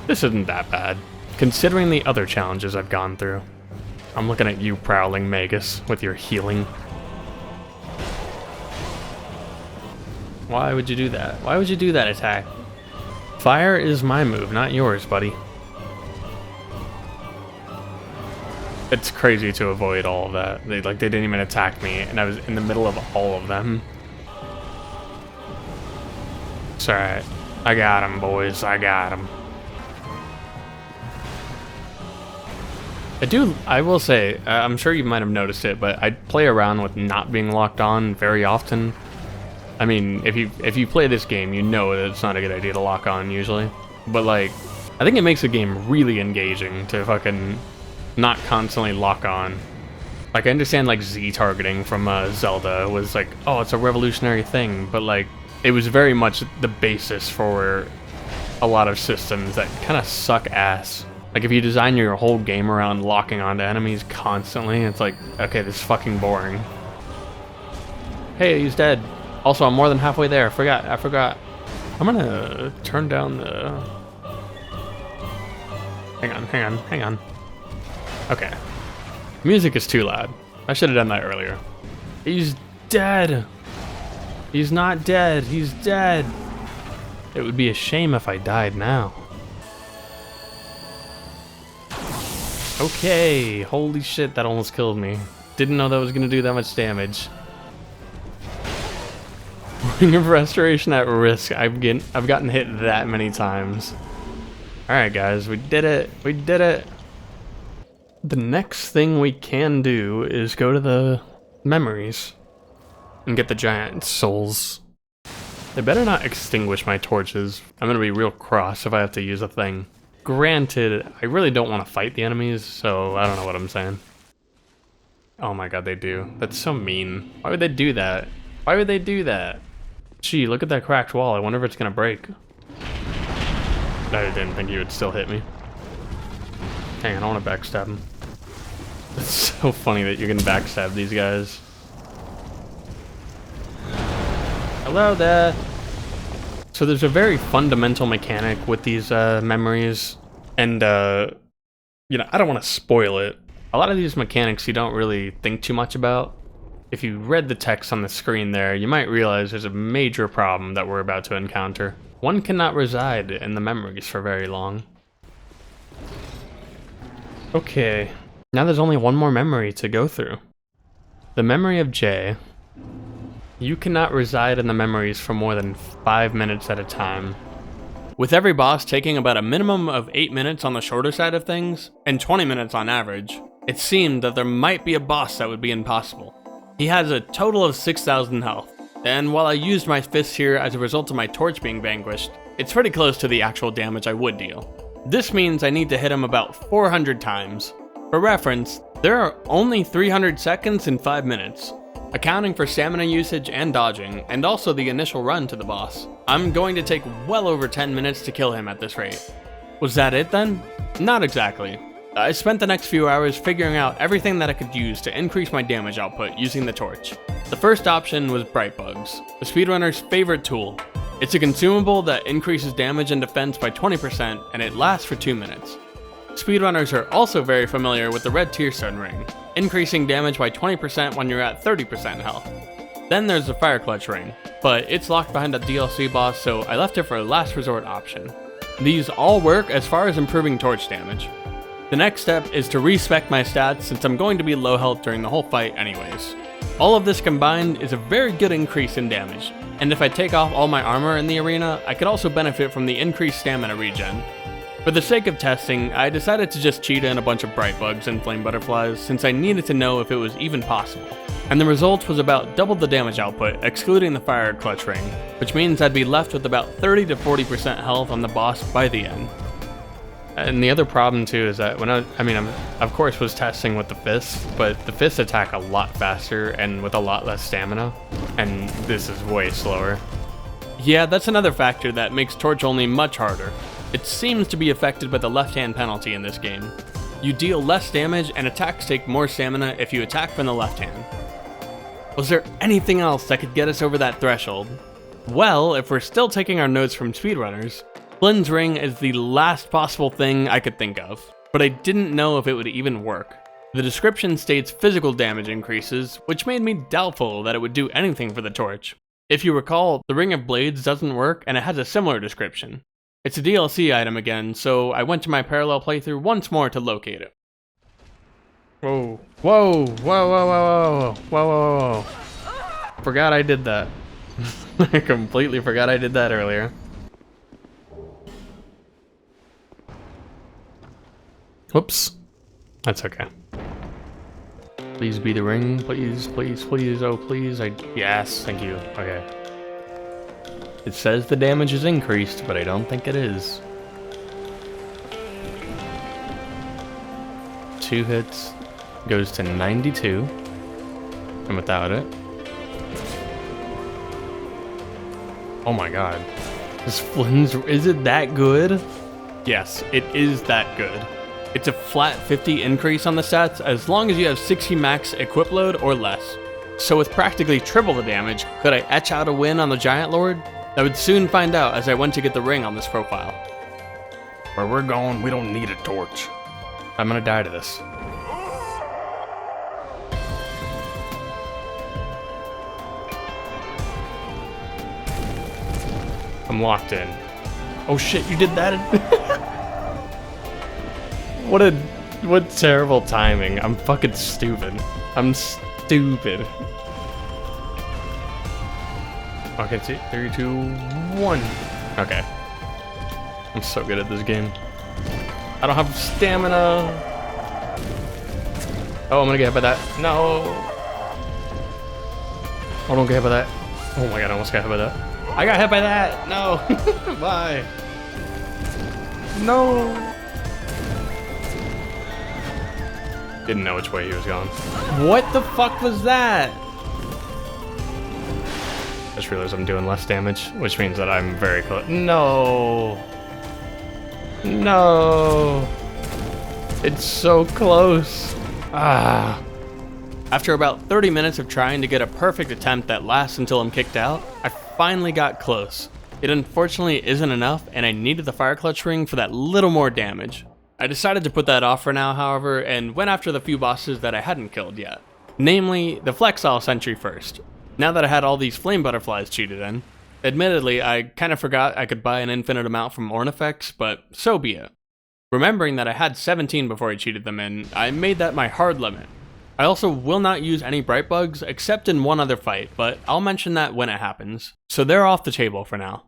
Speaker 1: this isn't that bad. Considering the other challenges I've gone through. I'm looking at you, Prowling Magus, with your healing. Why would you do that? Why would you do that attack? Fire is my move, not yours, buddy. It's crazy to avoid all of that. They didn't even attack me, and I was in the middle of all of them. It's alright. I got him, boys. I got him. I will say, I'm sure you might have noticed it, but I play around with not being locked on very often. I mean, if you play this game, you know that it's not a good idea to lock on usually. But like, I think it makes the game really engaging to fucking not constantly lock on. Like, I understand like Z targeting from Zelda was like, oh, it's a revolutionary thing, but like, it was very much the basis for a lot of systems that kind of suck ass. Like, if you design your whole game around locking onto enemies constantly, it's like, okay, this is fucking boring. Hey, he's dead. Also, I'm more than halfway there. I forgot. I'm gonna turn down the... Hang on. Okay. Music is too loud. I should have done that earlier. He's dead. He's not dead. He's dead. It would be a shame if I died now. Okay. Holy shit, that almost killed me. Didn't know that was gonna do that much damage. Ring of Restoration at risk. I've gotten hit that many times. Alright guys, we did it. We did it. The next thing we can do is go to the memories and get the giant souls. They better not extinguish my torches. I'm gonna be real cross if I have to use a thing. Granted, I really don't want to fight the enemies, so I don't know what I'm saying. Oh my god, they do. That's so mean. Why would they do that? Why would they do that? Gee, look at that cracked wall. I wonder if it's gonna break. I didn't think he would still hit me. Hang on, I want to backstab him. It's so funny that you can backstab these guys. Hello there! So there's a very fundamental mechanic with these memories, and you know, I don't want to spoil it. A lot of these mechanics you don't really think too much about. If you read the text on the screen there, you might realize there's a major problem that we're about to encounter. One cannot reside in the memories for very long. Okay, now there's only one more memory to go through. The memory of Jay. You cannot reside in the memories for more than 5 minutes at a time. With every boss taking about a minimum of 8 minutes on the shorter side of things, and 20 minutes on average, it seemed that there might be a boss that would be impossible. He has a total of 6,000 health, and while I used my fists here as a result of my torch being vanquished, it's pretty close to the actual damage I would deal. This means I need to hit him about 400 times. For reference, there are only 300 seconds in 5 minutes, accounting for stamina usage and dodging, and also the initial run to the boss. I'm going to take well over 10 minutes to kill him at this rate. Was that it then? Not exactly. I spent the next few hours figuring out everything that I could use to increase my damage output using the torch. The first option was Bright Bugs, the speedrunner's favorite tool. It's a consumable that increases damage and defense by 20%, and it lasts for 2 minutes. Speedrunners are also very familiar with the Red Tearstone Ring, increasing damage by 20% when you're at 30% health. Then there's the Fire Clutch Ring, but it's locked behind a DLC boss, so I left it for a last resort option. These all work as far as improving torch damage. The next step is to respec my stats since I'm going to be low health during the whole fight anyways. All of this combined is a very good increase in damage, and if I take off all my armor in the arena, I could also benefit from the increased stamina regen. For the sake of testing, I decided to just cheat in a bunch of Bright Bugs and Flame Butterflies since I needed to know if it was even possible. And the result was about double the damage output, excluding the Fire Clutch Ring, which means I'd be left with about 30 to 40% health on the boss by the end. And the other problem too is that when I of course was testing with the fists, but the fists attack a lot faster and with a lot less stamina, and this is way slower. Yeah, that's another factor that makes Torch only much harder. It seems to be affected by the left-hand penalty in this game. You deal less damage and attacks take more stamina if you attack from the left hand. Was there anything else that could get us over that threshold? Well, if we're still taking our notes from speedrunners, Flynn's Ring is the last possible thing I could think of, but I didn't know if it would even work. The description states physical damage increases, which made me doubtful that it would do anything for the torch. If you recall, the Ring of Blades doesn't work and it has a similar description. It's a DLC item again, so I went to my parallel playthrough once more to locate it. Whoa, whoa, whoa, whoa, whoa, whoa, whoa, whoa, whoa. Forgot I did that. I completely forgot I did that earlier. Whoops. That's okay. Please be the ring, please, please, please, oh please, yes, thank you, okay. It says the damage is increased, but I don't think it is. 2 hits, goes to 92, and without it. Oh my god. This Flynn's, is it that good? Yes, it is that good. It's a flat 50 increase on the stats as long as you have 60 max equip load or less. So with practically triple the damage, could I etch out a win on the Giant Lord? I would soon find out as I went to get the ring on this profile. Where we're going, we don't need a torch. I'm gonna die to this. I'm locked in. Oh shit, you did that? What terrible timing. I'm fucking stupid. I'm stupid. Okay, 3, 2, 1. Okay. I'm so good at this game. I don't have stamina. Oh, I'm gonna get hit by that. No. Oh, don't get hit by that. Oh my god, I almost got hit by that. I got hit by that. No. Bye. No. Didn't know which way he was going. What the fuck was that? Just realized I'm doing less damage, which means that I'm very close. No. No. It's so close. Ah. After about 30 minutes of trying to get a perfect attempt that lasts until I'm kicked out, I finally got close. It unfortunately isn't enough, and I needed the Fire Clutch ring for that little more damage. I decided to put that off for now, however, and went after the few bosses that I hadn't killed yet. Namely, the Flexile Sentry first. Now that I had all these flame butterflies cheated in. Admittedly, I kind of forgot I could buy an infinite amount from Ornifex, but so be it. Remembering that I had 17 before I cheated them in, I made that my hard limit. I also will not use any bright bugs except in one other fight, but I'll mention that when it happens. So they're off the table for now.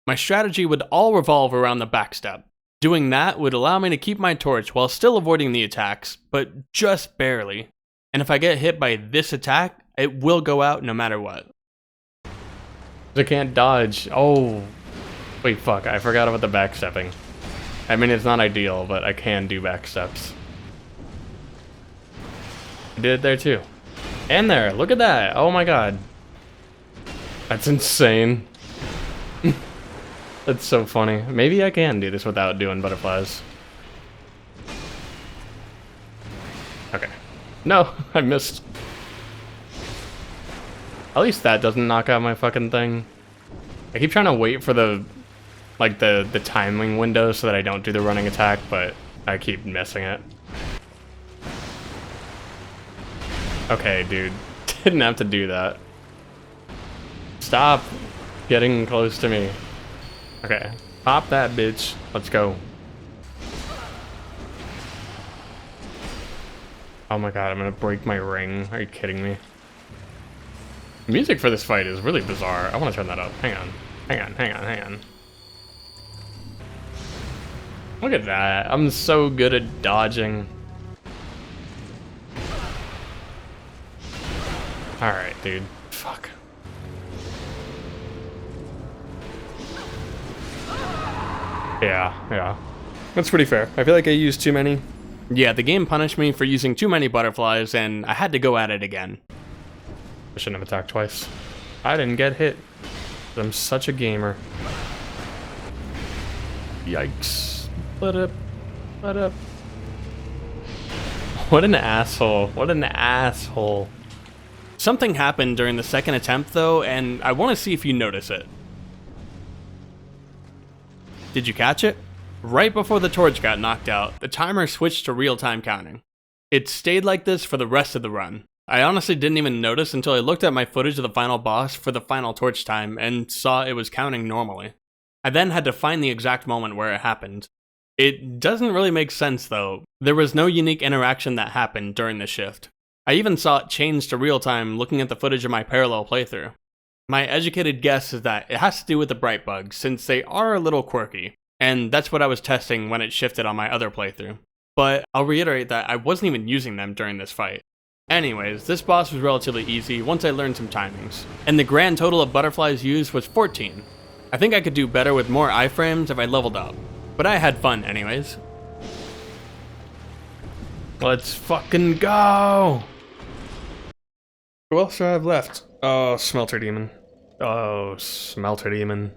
Speaker 1: My strategy would all revolve around the backstep. Doing that would allow me to keep my torch while still avoiding the attacks, but just barely. And if I get hit by this attack, it will go out no matter what. I can't dodge. Oh. Wait, fuck, I forgot about the backstepping. I mean, it's not ideal, but I can do backsteps. I did it there too. And there, look at that. Oh my god. That's insane. That's so funny. Maybe I can do this without doing butterflies. Okay. No, I missed. At least that doesn't knock out my fucking thing. I keep trying to wait for the timing window so that I don't do the running attack, but I keep missing it. Okay, dude. Didn't have to do that. Stop getting close to me. Okay. Pop that bitch. Let's go. Oh my god, I'm gonna break my ring. Are you kidding me? The music for this fight is really bizarre. I want to turn that up. Hang on. Hang on. Look at that. I'm so good at dodging. Alright, dude. Fuck. Yeah. That's pretty fair. I feel like I used too many. Yeah, the game punished me for using too many butterflies, and I had to go at it again. I shouldn't have attacked twice. I didn't get hit. I'm such a gamer. Yikes. Let up. What an asshole. What an asshole. Something happened during the second attempt though, and I want to see if you notice it. Did you catch it? Right before the torch got knocked out, the timer switched to real-time counting. It stayed like this for the rest of the run. I honestly didn't even notice until I looked at my footage of the final boss for the final torch time and saw it was counting normally. I then had to find the exact moment where it happened. It doesn't really make sense though. There was no unique interaction that happened during the shift. I even saw it change to real time looking at the footage of my parallel playthrough. My educated guess is that it has to do with the bright bugs since they are a little quirky, and that's what I was testing when it shifted on my other playthrough. But I'll reiterate that I wasn't even using them during this fight. Anyways, this boss was relatively easy once I learned some timings, and the grand total of butterflies used was 14. I think I could do better with more iframes if I leveled up, but I had fun anyways. Let's fucking go! Who else do I have left? Oh, Smelter Demon. Oh, Smelter Demon.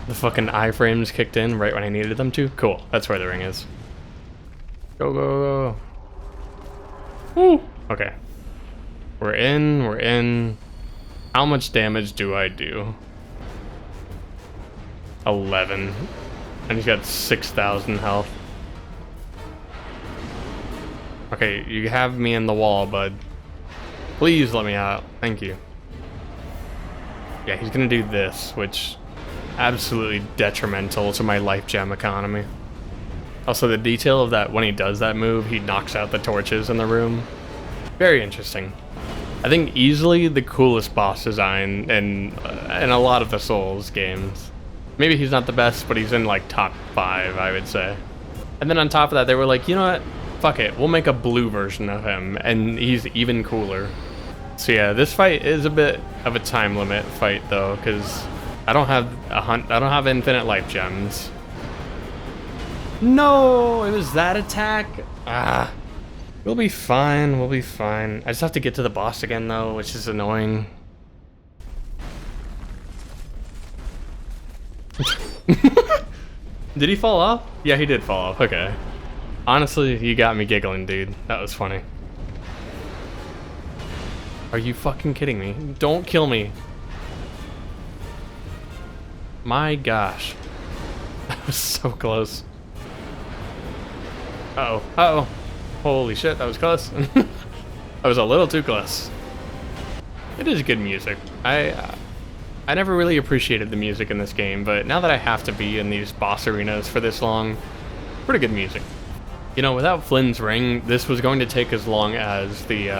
Speaker 1: The fucking iframes kicked in right when I needed them to? Cool, that's where the ring is. Go. Woo! Okay. We're in. How much damage do I do? 11. And he's got 6,000 health. Okay, you have me in the wall, bud. Please let me out. Thank you. Yeah, he's gonna do this, which absolutely detrimental to my life gem economy. Also, the detail of that, when he does that move, he knocks out the torches in the room. Very interesting. I think easily the coolest boss design in a lot of the Souls games. Maybe he's not the best, but he's in like top 5, I would say. And then on top of that, they were like, you know what? Fuck it, we'll make a blue version of him, and he's even cooler. So yeah, this fight is a bit of a time limit fight though, because I don't have infinite life gems. No, it was that attack. Ah, we'll be fine. We'll be fine. I just have to get to the boss again though, which is annoying. Did he fall off? Yeah, he did fall off. Okay. Honestly, you got me giggling, dude. That was funny. Are you fucking kidding me? Don't kill me. My gosh. That was so close. Uh-oh. Uh-oh. Holy shit, that was close. That was a little too close. It is good music. I never really appreciated the music in this game, but now that I have to be in these boss arenas for this long, pretty good music. You know, without Flynn's ring, this was going to take as long as the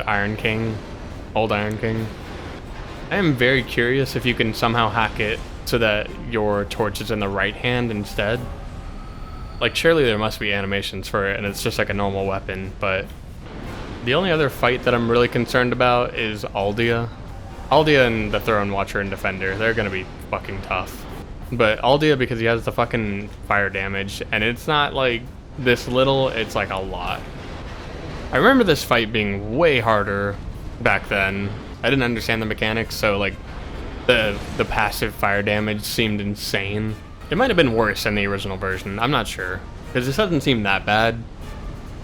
Speaker 1: Iron King, Old Iron King. I am very curious if you can somehow hack it so that your torch is in the right hand instead. Like, surely there must be animations for it, and it's just like a normal weapon, but the only other fight that I'm really concerned about is Aldia. Aldia and the Throne Watcher and Defender, they're gonna be fucking tough. But Aldia, because he has the fucking fire damage, and it's not like this little, it's like a lot. I remember this fight being way harder back then. I didn't understand the mechanics, so like the passive fire damage seemed insane. It might have been worse than the original version, I'm not sure. Because this doesn't seem that bad,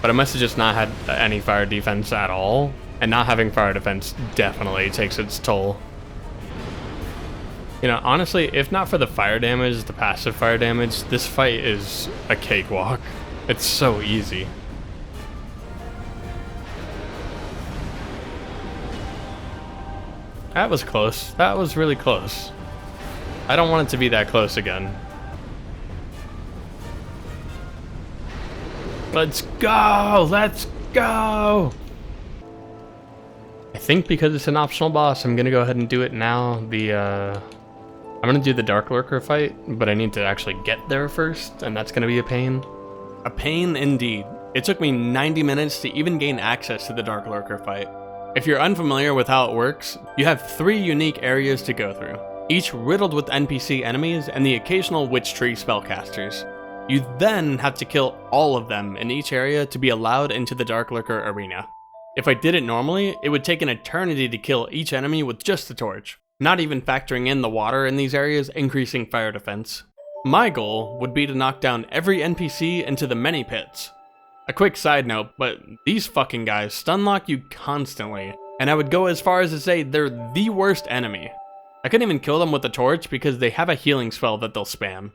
Speaker 1: but I must have just not had any fire defense at all. And not having fire defense definitely takes its toll. You know, honestly, if not for the fire damage, the passive fire damage, this fight is a cakewalk. It's so easy. That was close. That was really close. I don't want it to be that close again. Let's go! Let's go! I think because it's an optional boss, I'm gonna go ahead and do it now. I'm gonna do the Darklurker fight, but I need to actually get there first, and that's gonna be a pain. A pain indeed. It took me 90 minutes to even gain access to the Darklurker fight. If you're unfamiliar with how it works, you have 3 unique areas to go through, each riddled with NPC enemies and the occasional witch tree spellcasters. You then have to kill all of them in each area to be allowed into the Darklurker arena. If I did it normally, it would take an eternity to kill each enemy with just the torch, not even factoring in the water in these areas increasing fire defense. My goal would be to knock down every NPC into the many pits. A quick side note, but these fucking guys stunlock you constantly, and I would go as far as to say they're the worst enemy. I couldn't even kill them with the torch because they have a healing spell that they'll spam.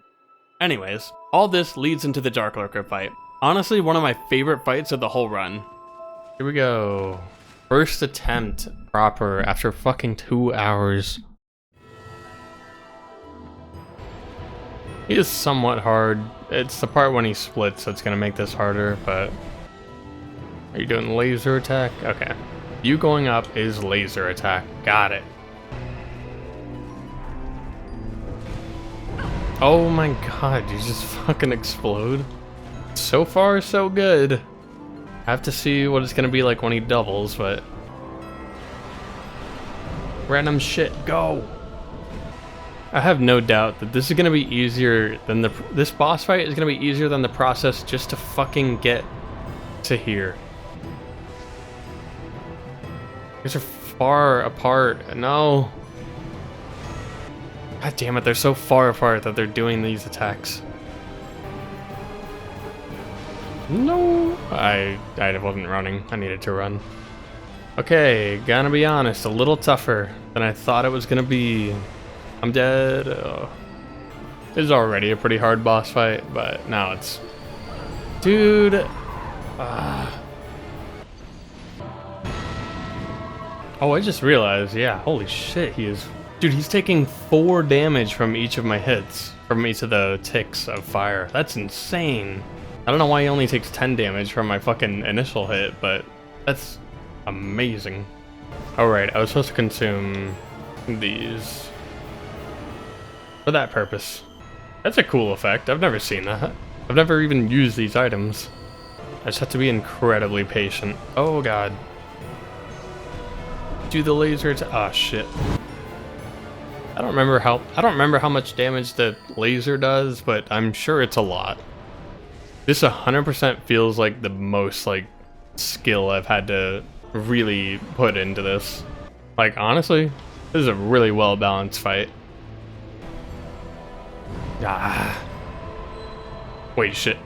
Speaker 1: Anyways, all this leads into the Darklurker fight. Honestly, one of my favorite fights of the whole run. Here we go. First attempt proper after fucking 2 hours. He is somewhat hard. It's the part when he splits that's gonna make this harder, but... Are you doing laser attack? Okay. You going up is laser attack. Got it. Oh my god, you just fucking explode. So far, so good. I have to see what it's gonna be like when he doubles, but... Random shit, go! I have no doubt that this is gonna be easier than this boss fight is gonna be easier than the process just to fucking get to here. These are far apart. No. God damn it, they're so far apart that they're doing these attacks. No! I wasn't running. I needed to run. Okay, gonna be honest, a little tougher than I thought it was gonna be. I'm dead. Oh. This is already a pretty hard boss fight, but now it's... Dude. Oh, I just realized, yeah, holy shit, he is... Dude, he's taking 4 damage from each of my hits, from each of the ticks of fire. That's insane. I don't know why he only takes 10 damage from my fucking initial hit, but that's amazing. Alright, I was supposed to consume these for that purpose. That's a cool effect. I've never seen that. I've never even used these items. I just have to be incredibly patient. Oh god. Do the laser to... Ah, shit. I don't remember how much damage the laser does, but I'm sure it's a lot. This 100% feels like the most like skill I've had to really put into this. Like honestly, this is a really well balanced fight. Ah. Wait, shit.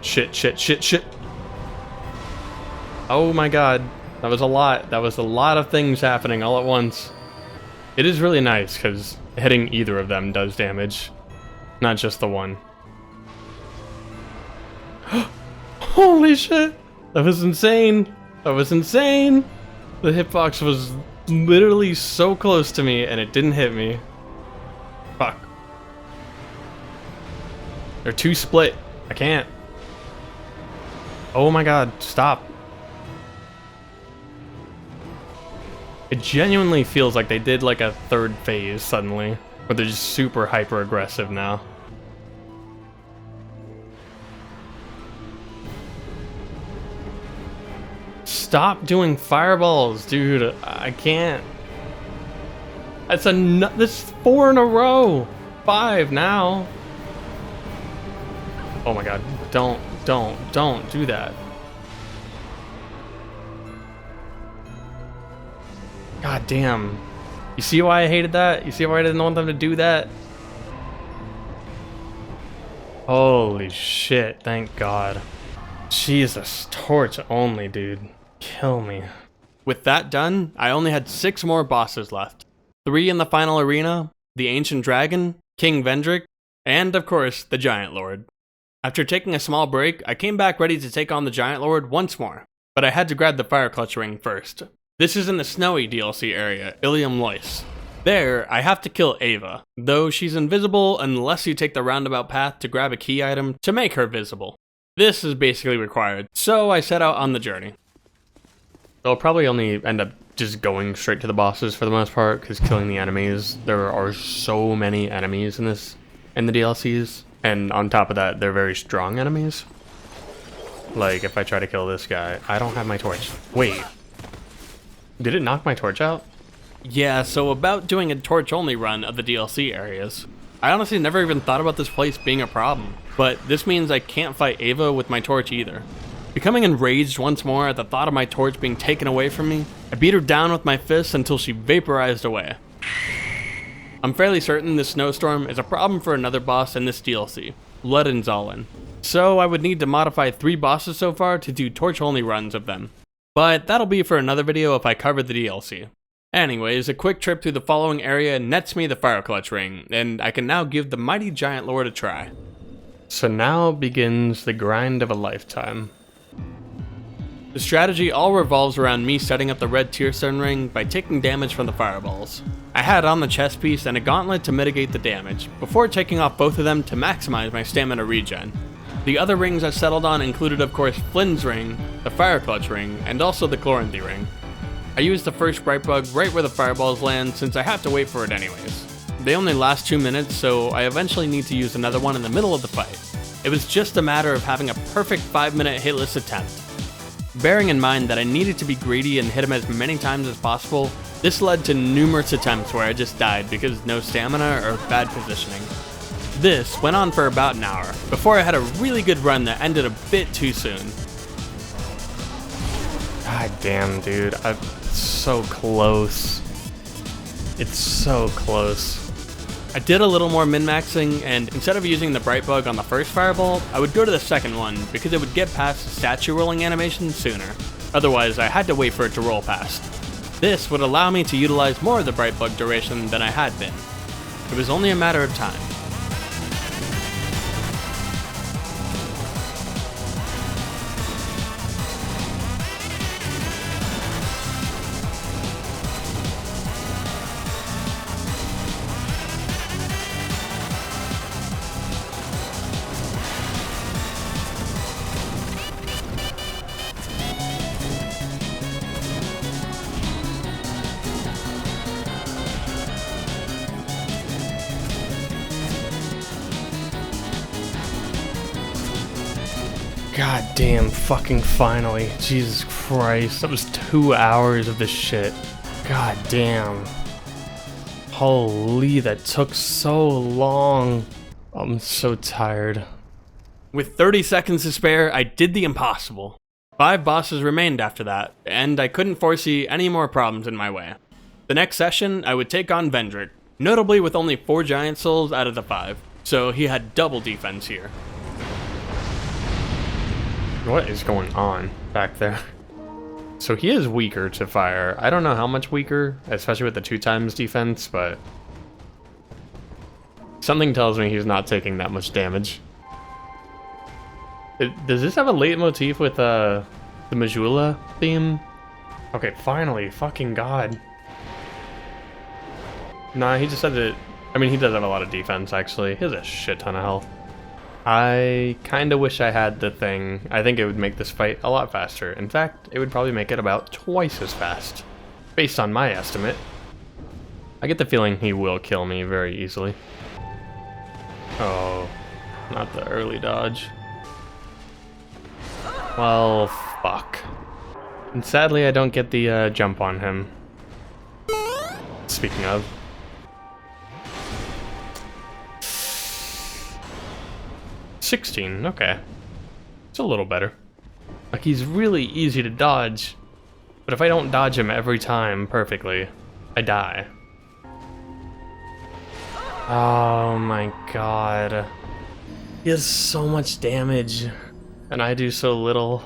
Speaker 1: Oh my god. That was a lot. That was a lot of things happening all at once. It is really nice because hitting either of them does damage, not just the one. Holy shit! That was insane! That was insane! The hitbox was literally so close to me and it didn't hit me. Fuck. They're too split. I can't. Oh my god, stop. It genuinely feels like they did like a third phase suddenly, where they're just super hyper aggressive now. Stop doing fireballs, dude. I can't. That's 4 in a row. 5 now. Oh my god. Don't do that. God damn. You see why I hated that? You see why I didn't want them to do that? Holy shit, thank god. Jesus, torch only, dude. Kill me. With that done, I only had 6 more bosses left. 3 in the final arena, the Ancient Dragon, King Vendrick, and of course, the Giant Lord. After taking a small break, I came back ready to take on the Giant Lord once more, but I had to grab the Fire Clutch ring first. This is in the snowy DLC area, Ilium Lois. There, I have to kill Ava, though she's invisible unless you take the roundabout path to grab a key item to make her visible. This is basically required, so I set out on the journey. I'll probably only end up just going straight to the bosses for the most part, because killing the enemies, there are so many enemies in the DLCs, and on top of that, they're very strong enemies. Like, if I try to kill this guy, I don't have my torch. Wait. Did it knock my torch out? Yeah, so about doing a torch-only run of the DLC areas. I honestly never even thought about this place being a problem, but this means I can't fight Ava with my torch either. Becoming enraged once more at the thought of my torch being taken away from me, I beat her down with my fists until she vaporized away. I'm fairly certain this snowstorm is a problem for another boss in this DLC, Ludenzalen. So I would need to modify 3 bosses so far to do torch-only runs of them. But that'll be for another video if I cover the DLC. Anyways, a quick trip through the following area nets me the Fire Clutch ring, and I can now give the mighty Giant Lord a try. So now begins the grind of a lifetime. The strategy all revolves around me setting up the red Tearstone ring by taking damage from the fireballs. I had on the chest piece and a gauntlet to mitigate the damage, before taking off both of them to maximize my stamina regen. The other rings I settled on included of course Flynn's ring, the Fire Clutch ring, and also the Chloranthy ring. I used the first Bright Bug right where the fireballs land since I have to wait for it anyways. They only last 2 minutes, so I eventually need to use another one in the middle of the fight. It was just a matter of having a perfect 5-minute hitless attempt. Bearing in mind that I needed to be greedy and hit him as many times as possible, this led to numerous attempts where I just died because no stamina or bad positioning. This went on for about an hour, before I had a really good run that ended a bit too soon. God damn, dude, I'm so close. It's so close. I did a little more min-maxing, and instead of using the Bright Bug on the first fireball, I would go to the second one, because it would get past the statue rolling animation sooner. Otherwise, I had to wait for it to roll past. This would allow me to utilize more of the Brightbug duration than I had been. It was only a matter of time. God damn, fucking finally. Jesus Christ, that was 2 hours of this shit. God damn. Holy, that took so long. I'm so tired. With 30 seconds to spare, I did the impossible. 5 bosses remained after that, and I couldn't foresee any more problems in my way. The next session, I would take on Vendrick, notably with only 4 giant souls out of the 5, so he had double defense here. What is going on back there? So he is weaker to fire. I don't know how much weaker, especially with the 2 times defense, but something tells me he's not taking that much damage. Does this have a leitmotif with the Majula theme? Okay, finally, fucking god. Nah, he just said that. I mean, he does have a lot of defense, actually. He has a shit ton of health. I kinda wish I had the thing. I think it would make this fight a lot faster. In fact, it would probably make it about twice as fast, based on my estimate. I get the feeling he will kill me very easily. Oh, not the early dodge. Well, fuck. And sadly, I don't get the jump on him. Speaking of. $16, okay. It's a little better. Like, he's really easy to dodge, but if I don't dodge him every time perfectly, I die. Oh my god. He has so much damage, and I do so little.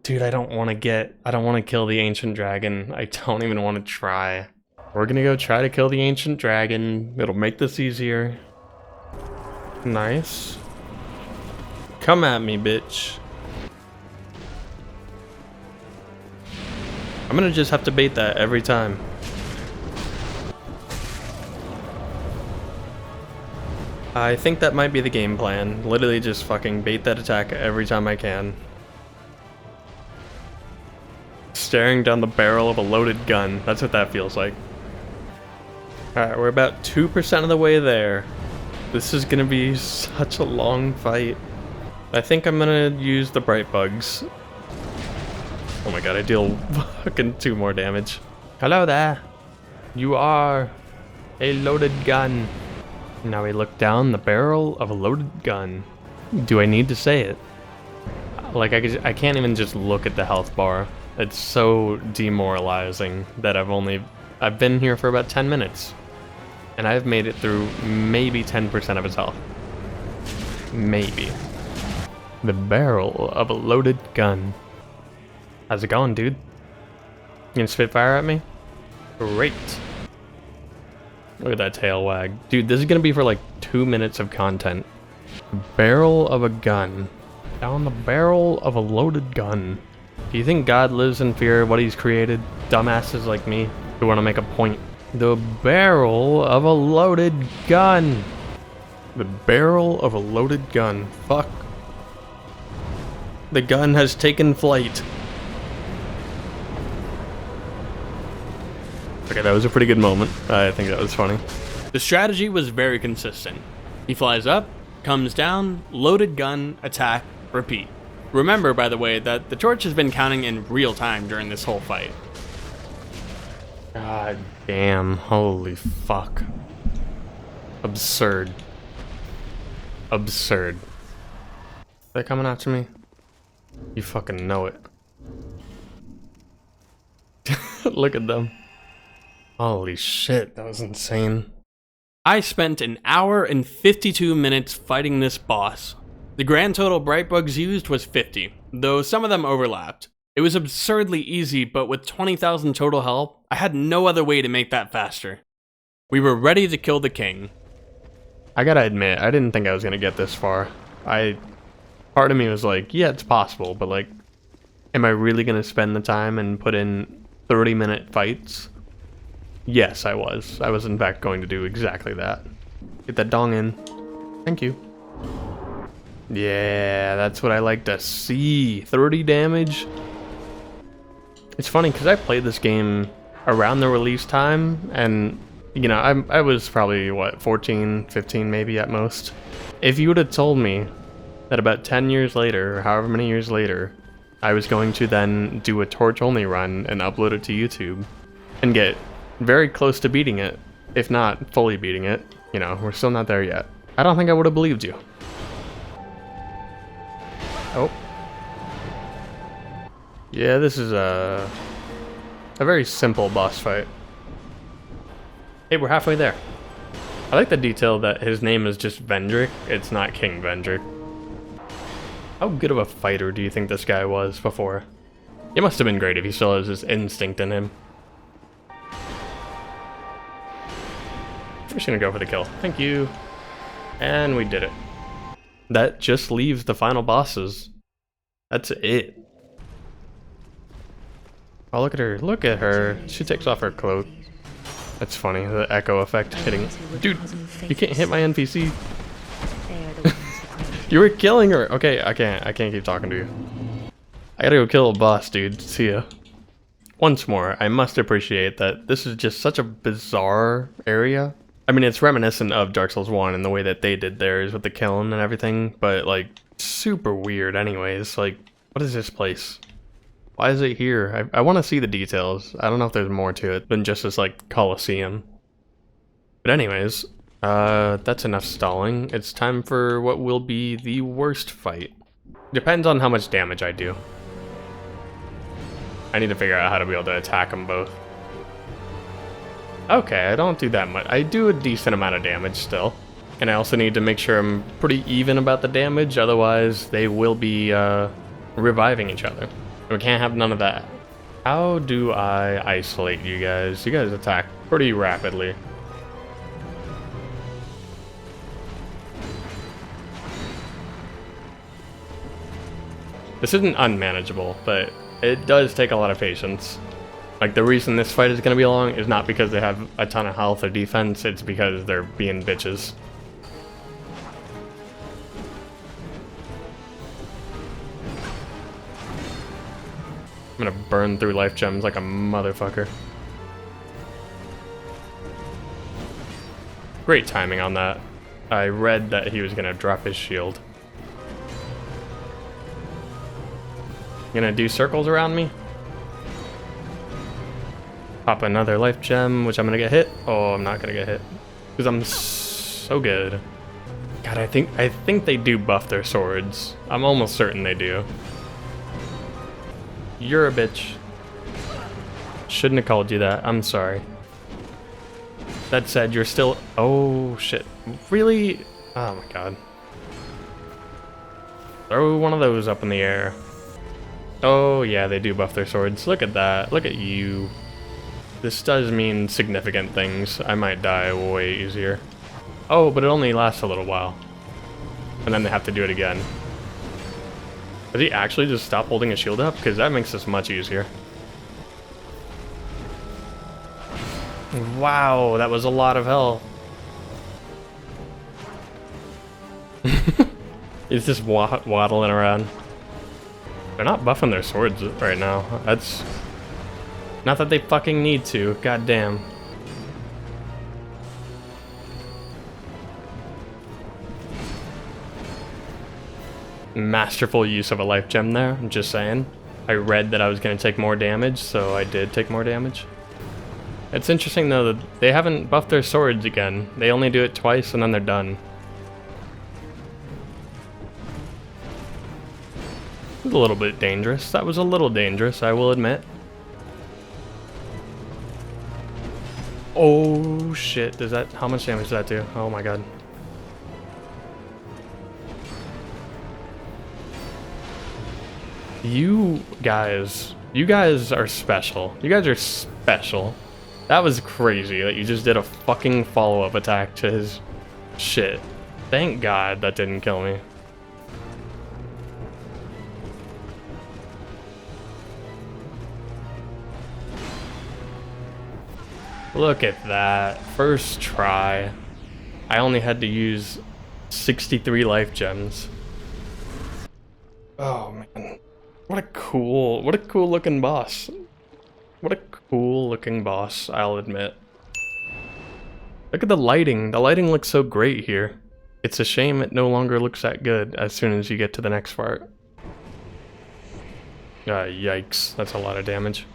Speaker 1: Dude, I don't want to kill the Ancient Dragon. I don't even want to try. We're gonna go try to kill the Ancient Dragon. It'll make this easier. Nice. Come at me, bitch. I'm gonna just have to bait that every time. I think that might be the game plan. Literally just fucking bait that attack every time I can. Staring down the barrel of a loaded gun. That's what that feels like. Alright, we're about 2% of the way there. This is gonna be such a long fight. I think I'm gonna use the bright bugs. Oh my god, I deal fucking 2 more damage. Hello there. You are a loaded gun. Now we look down the barrel of a loaded gun. Do I need to say it? Like, I can't even just look at the health bar. It's so demoralizing that I've been here for about 10 minutes. And I've made it through maybe 10% of its health. Maybe. The barrel of a loaded gun. How's it going, dude? You gonna spit fire at me? Great. Look at that tail wag. Dude, this is gonna be for like 2 minutes of content. The barrel of a gun. Down the barrel of a loaded gun. Do you think God lives in fear of what he's created? Dumbasses like me who want to make a point. The barrel of a loaded gun. The barrel of a loaded gun. Fuck. The gun has taken flight. Okay, that was a pretty good moment. I think that was funny. The strategy was very consistent. He flies up, comes down, loaded gun, attack, repeat. Remember, by the way, that the torch has been counting in real time during this whole fight. God damn, holy fuck. Absurd. Absurd. They're coming after me? You fucking know it. Look at them. Holy shit, that was insane. I spent an hour and 52 minutes fighting this boss. The grand total bright bugs used was 50, though some of them overlapped. It was absurdly easy, but with 20,000 total health, I had no other way to make that faster. We were ready to kill the king. I gotta admit, I didn't think I was gonna get this far. Part of me was like, yeah, it's possible, but like, am I really gonna spend the time and put in 30-minute fights? Yes, I was. I was in fact going to do exactly that. Get that dong in. Thank you. Yeah, that's what I like to see. 30 damage. It's funny because I played this game around the release time, and you know, I was probably, what, 14, 15 maybe at most. If you would have told me that about 10 years later, or however many years later, I was going to then do a torch-only run and upload it to YouTube, and get very close to beating it, if not fully beating it, you know, we're still not there yet, I don't think I would have believed you. Oh. Yeah, this is a very simple boss fight. Hey, we're halfway there. I like the detail that his name is just Vendrick, it's not King Vendrick. How good of a fighter do you think this guy was before? It must have been great if he still has his instinct in him. We're just gonna go for the kill. Thank you. And we did it. That just leaves the final bosses. That's it. Oh, look at her. Look at her. She takes off her cloak. That's funny, the echo effect hitting. Dude, you can't hit my NPC. You were killing her. Okay, I can't keep talking to you. I gotta go kill a boss, dude. See ya. Once more, I must appreciate that this is just such a bizarre area. I mean, it's reminiscent of Dark Souls 1 and the way that they did theirs with the kiln and everything, but like, super weird anyways. Like, what is this place? Why is it here? I want to see the details. I don't know if there's more to it than just this, like, Colloseum. But anyways, that's enough stalling. It's time for what will be the worst fight. Depends on how much damage I do. I need to figure out how to be able to attack them both. Okay, I don't do that much. I do a decent amount of damage still. And I also need to make sure I'm pretty even about the damage, otherwise they will be reviving each other. We can't have none of that. How do I isolate you guys? You guys attack pretty rapidly. This isn't unmanageable, but it does take a lot of patience. Like, the reason this fight is going to be long is not because they have a ton of health or defense, it's because they're being bitches. I'm gonna burn through life gems like a motherfucker. Great timing on that. I read that he was gonna drop his shield. Gonna do circles around me? Pop another life gem, which I'm gonna get hit. Oh, I'm not gonna get hit. Because I'm so good. God, I think they do buff their swords. I'm almost certain they do. You're a bitch. Shouldn't have called you that. I'm sorry. That said, you're still... Oh, shit. Really? Oh my god. Throw one of those up in the air. Oh, yeah, they do buff their swords. Look at that. Look at you. This does mean significant things. I might die way easier. Oh, but it only lasts a little while. And then they have to do it again. Does he actually just stop holding his shield up? Because that makes this much easier. Wow, that was a lot of hell. He's just waddling around. They're not buffing their swords right now. That's... Not that they fucking need to. God damn. Masterful use of a life gem there, I'm just saying. I read that I was going to take more damage, so I did take more damage. It's interesting though that they haven't buffed their swords again. They only do it twice and then they're done. It was a little bit dangerous. That was a little dangerous, I will admit. Oh shit, does that... How much damage does that do? Oh my god. You guys are special. You guys are special. That was crazy that you just did a fucking follow-up attack to his shit. Thank God that didn't kill me. Look at that. First try. I only had to use 63 life gems. Oh man. What a cool looking boss. What a cool looking boss, I'll admit. Look at the lighting. The lighting looks so great here. It's a shame it no longer looks that good as soon as you get to the next part. Yikes. That's a lot of damage.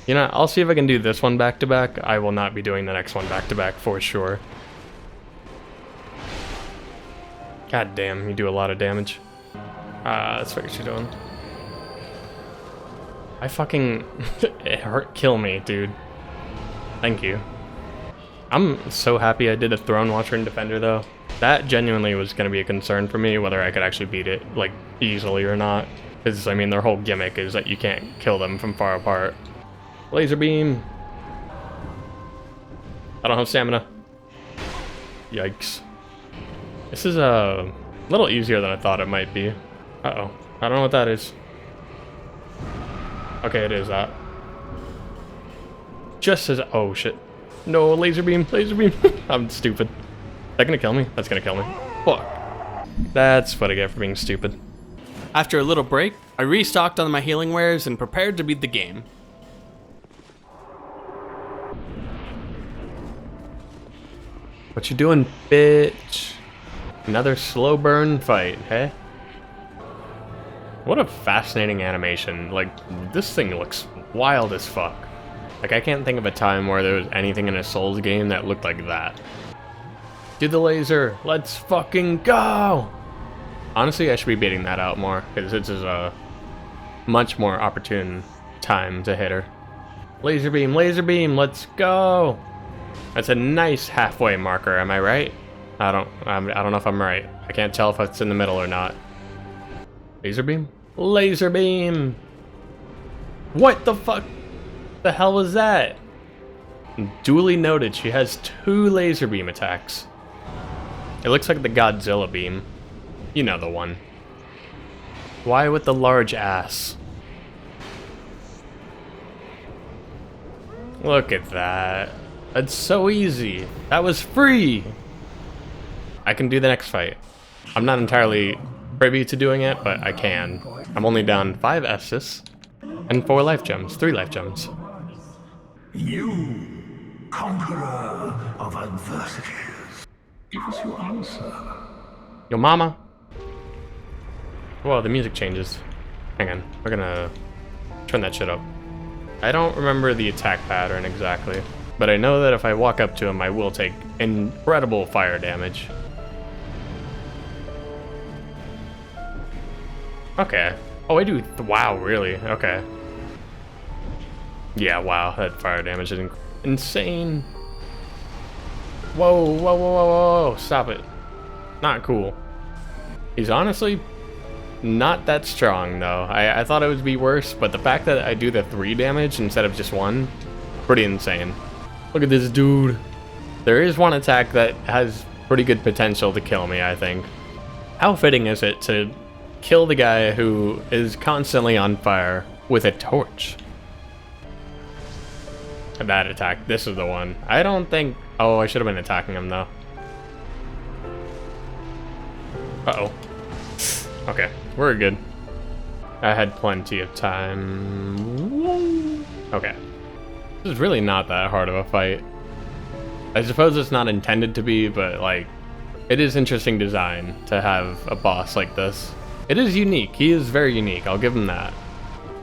Speaker 1: You know, I'll see if I can do this one back to back. I will not be doing the next one back to back for sure. God damn, you do a lot of damage. That's what you're doing. I fucking... it hurt. Kill me, dude. Thank you. I'm so happy I did a Throne Watcher and Defender, though. That genuinely was going to be a concern for me, whether I could actually beat it, like, easily or not. Because, I mean, their whole gimmick is that you can't kill them from far apart. Laser beam. I don't have stamina. Yikes. This is a little easier than I thought it might be. Uh-oh. I don't know what that is. Okay, it is that. Just as... oh, shit. No, laser beam, laser beam. I'm stupid. Is that gonna kill me? That's gonna kill me. Fuck. That's what I get for being stupid.
Speaker 5: After a little break, I restocked on my healing wares and prepared to beat the game.
Speaker 1: What you doing, bitch? Another slow burn fight, hey? What a fascinating animation. Like, this thing looks wild as fuck. Like, I can't think of a time where there was anything in a Souls game that looked like that. Do the laser. Let's fucking go! Honestly, I should be beating that out more, because this is a much more opportune time to hit her. Laser beam, let's go! That's a nice halfway marker, am I right? I don't know if I'm right. I can't tell if it's in the middle or not. Laser beam? Laser beam! What the fuck? The hell was that? Duly noted, she has 2 laser beam attacks. It looks like the Godzilla beam. You know the one. Why with the large ass? Look at that. That's so easy. That was free! I can do the next fight. I'm not entirely privy to doing it, but I can. I'm only down 5 Estus and 4 life gems, 3 life gems.
Speaker 3: You, conqueror of adversities. Give us your answer.
Speaker 1: Yo mama. Whoa, the music changes. Hang on, we're gonna turn that shit up. I don't remember the attack pattern exactly, but I know that if I walk up to him, I will take incredible fire damage. Okay. Oh, I do. Wow, really? Okay. Yeah, wow, that fire damage is insane. Whoa, whoa, whoa, whoa, whoa, stop it. Not cool. He's honestly not that strong, though. I thought it would be worse, but the fact that I do the 3 damage instead of just 1, pretty insane. Look at this dude. There is one attack that has pretty good potential to kill me, I think. How fitting is it to kill the guy who is constantly on fire with a torch? That attack, this is the one. I don't think... oh, I should have been attacking him, though. Uh-oh. Okay, we're good. I had plenty of time. Okay. This is really not that hard of a fight. I suppose it's not intended to be, but, like, it is interesting design to have a boss like this. It is unique. He is very unique. I'll give him that.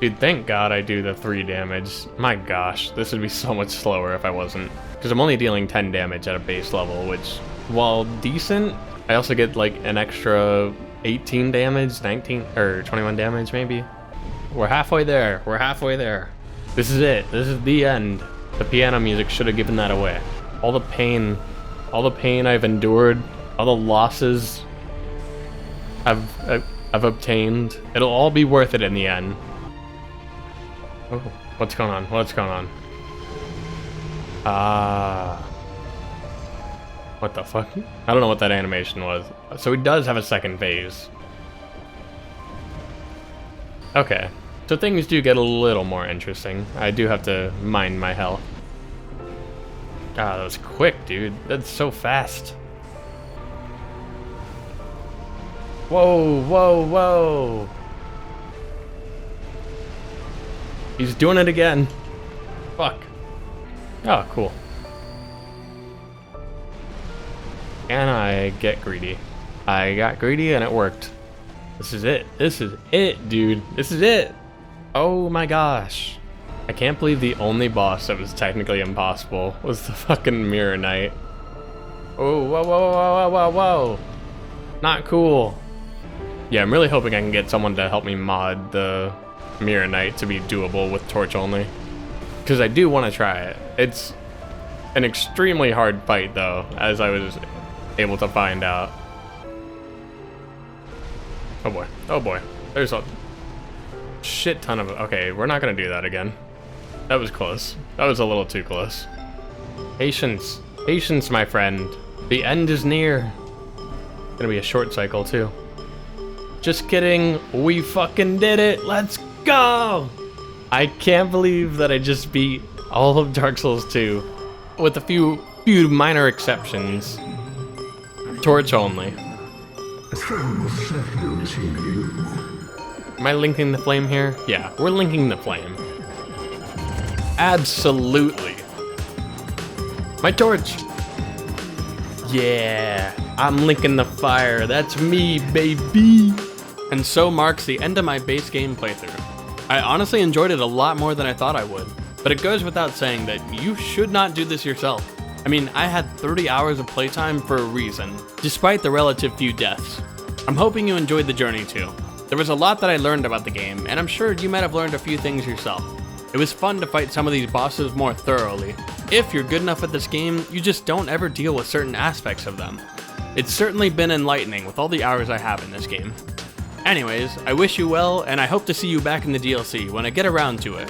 Speaker 1: Dude, thank God I do the 3 damage. My gosh, this would be so much slower if I wasn't. Because I'm only dealing 10 damage at a base level, which, while decent, I also get like an extra 18 damage, 19, or 21 damage maybe. We're halfway there. We're halfway there. This is it. This is the end. The piano music should have given that away. All the pain I've endured, all the losses I've I've obtained. It'll all be worth it in the end. Oh, what's going on? What's going on? What the fuck? I don't know what that animation was. So he does have a second phase. Okay. So things do get a little more interesting. I do have to mind my health. Ah, that was quick, dude. That's so fast. Whoa, whoa, whoa. He's doing it again. Fuck. Oh, cool. Can I get greedy? I got greedy and it worked. This is it. This is it, dude. This is it. Oh my gosh. I can't believe the only boss that was technically impossible was the fucking Mirror Knight. Oh, whoa, whoa, whoa, whoa, whoa, whoa. Not cool. Yeah, I'm really hoping I can get someone to help me mod the Mirror Knight to be doable with torch only. Because I do want to try it. It's an extremely hard fight though, as I was able to find out. Oh boy, oh boy. There's a shit ton of... Okay, we're not going to do that again. That was close. That was a little too close. Patience. Patience, my friend. The end is near. Gonna be a short cycle too. Just kidding. We fucking did it. Let's go. I can't believe that I just beat all of Dark Souls 2 with a few minor exceptions. Torch only. Am I linking the flame here? Yeah, we're linking the flame. Absolutely. My torch. Yeah, I'm linking the fire. That's me, baby. And so marks the end of my base game playthrough. I honestly enjoyed it a lot more than I thought I would, but it goes without saying that you should not do this yourself. I mean, I had 30 hours of playtime for a reason, despite the relative few deaths. I'm hoping you enjoyed the journey too. There was a lot that I learned about the game, and I'm sure you might have learned a few things yourself. It was fun to fight some of these bosses more thoroughly. If you're good enough at this game, you just don't ever deal with certain aspects of them. It's certainly been enlightening with all the hours I have in this game. Anyways, I wish you well, and I hope to see you back in the DLC when I get around to it.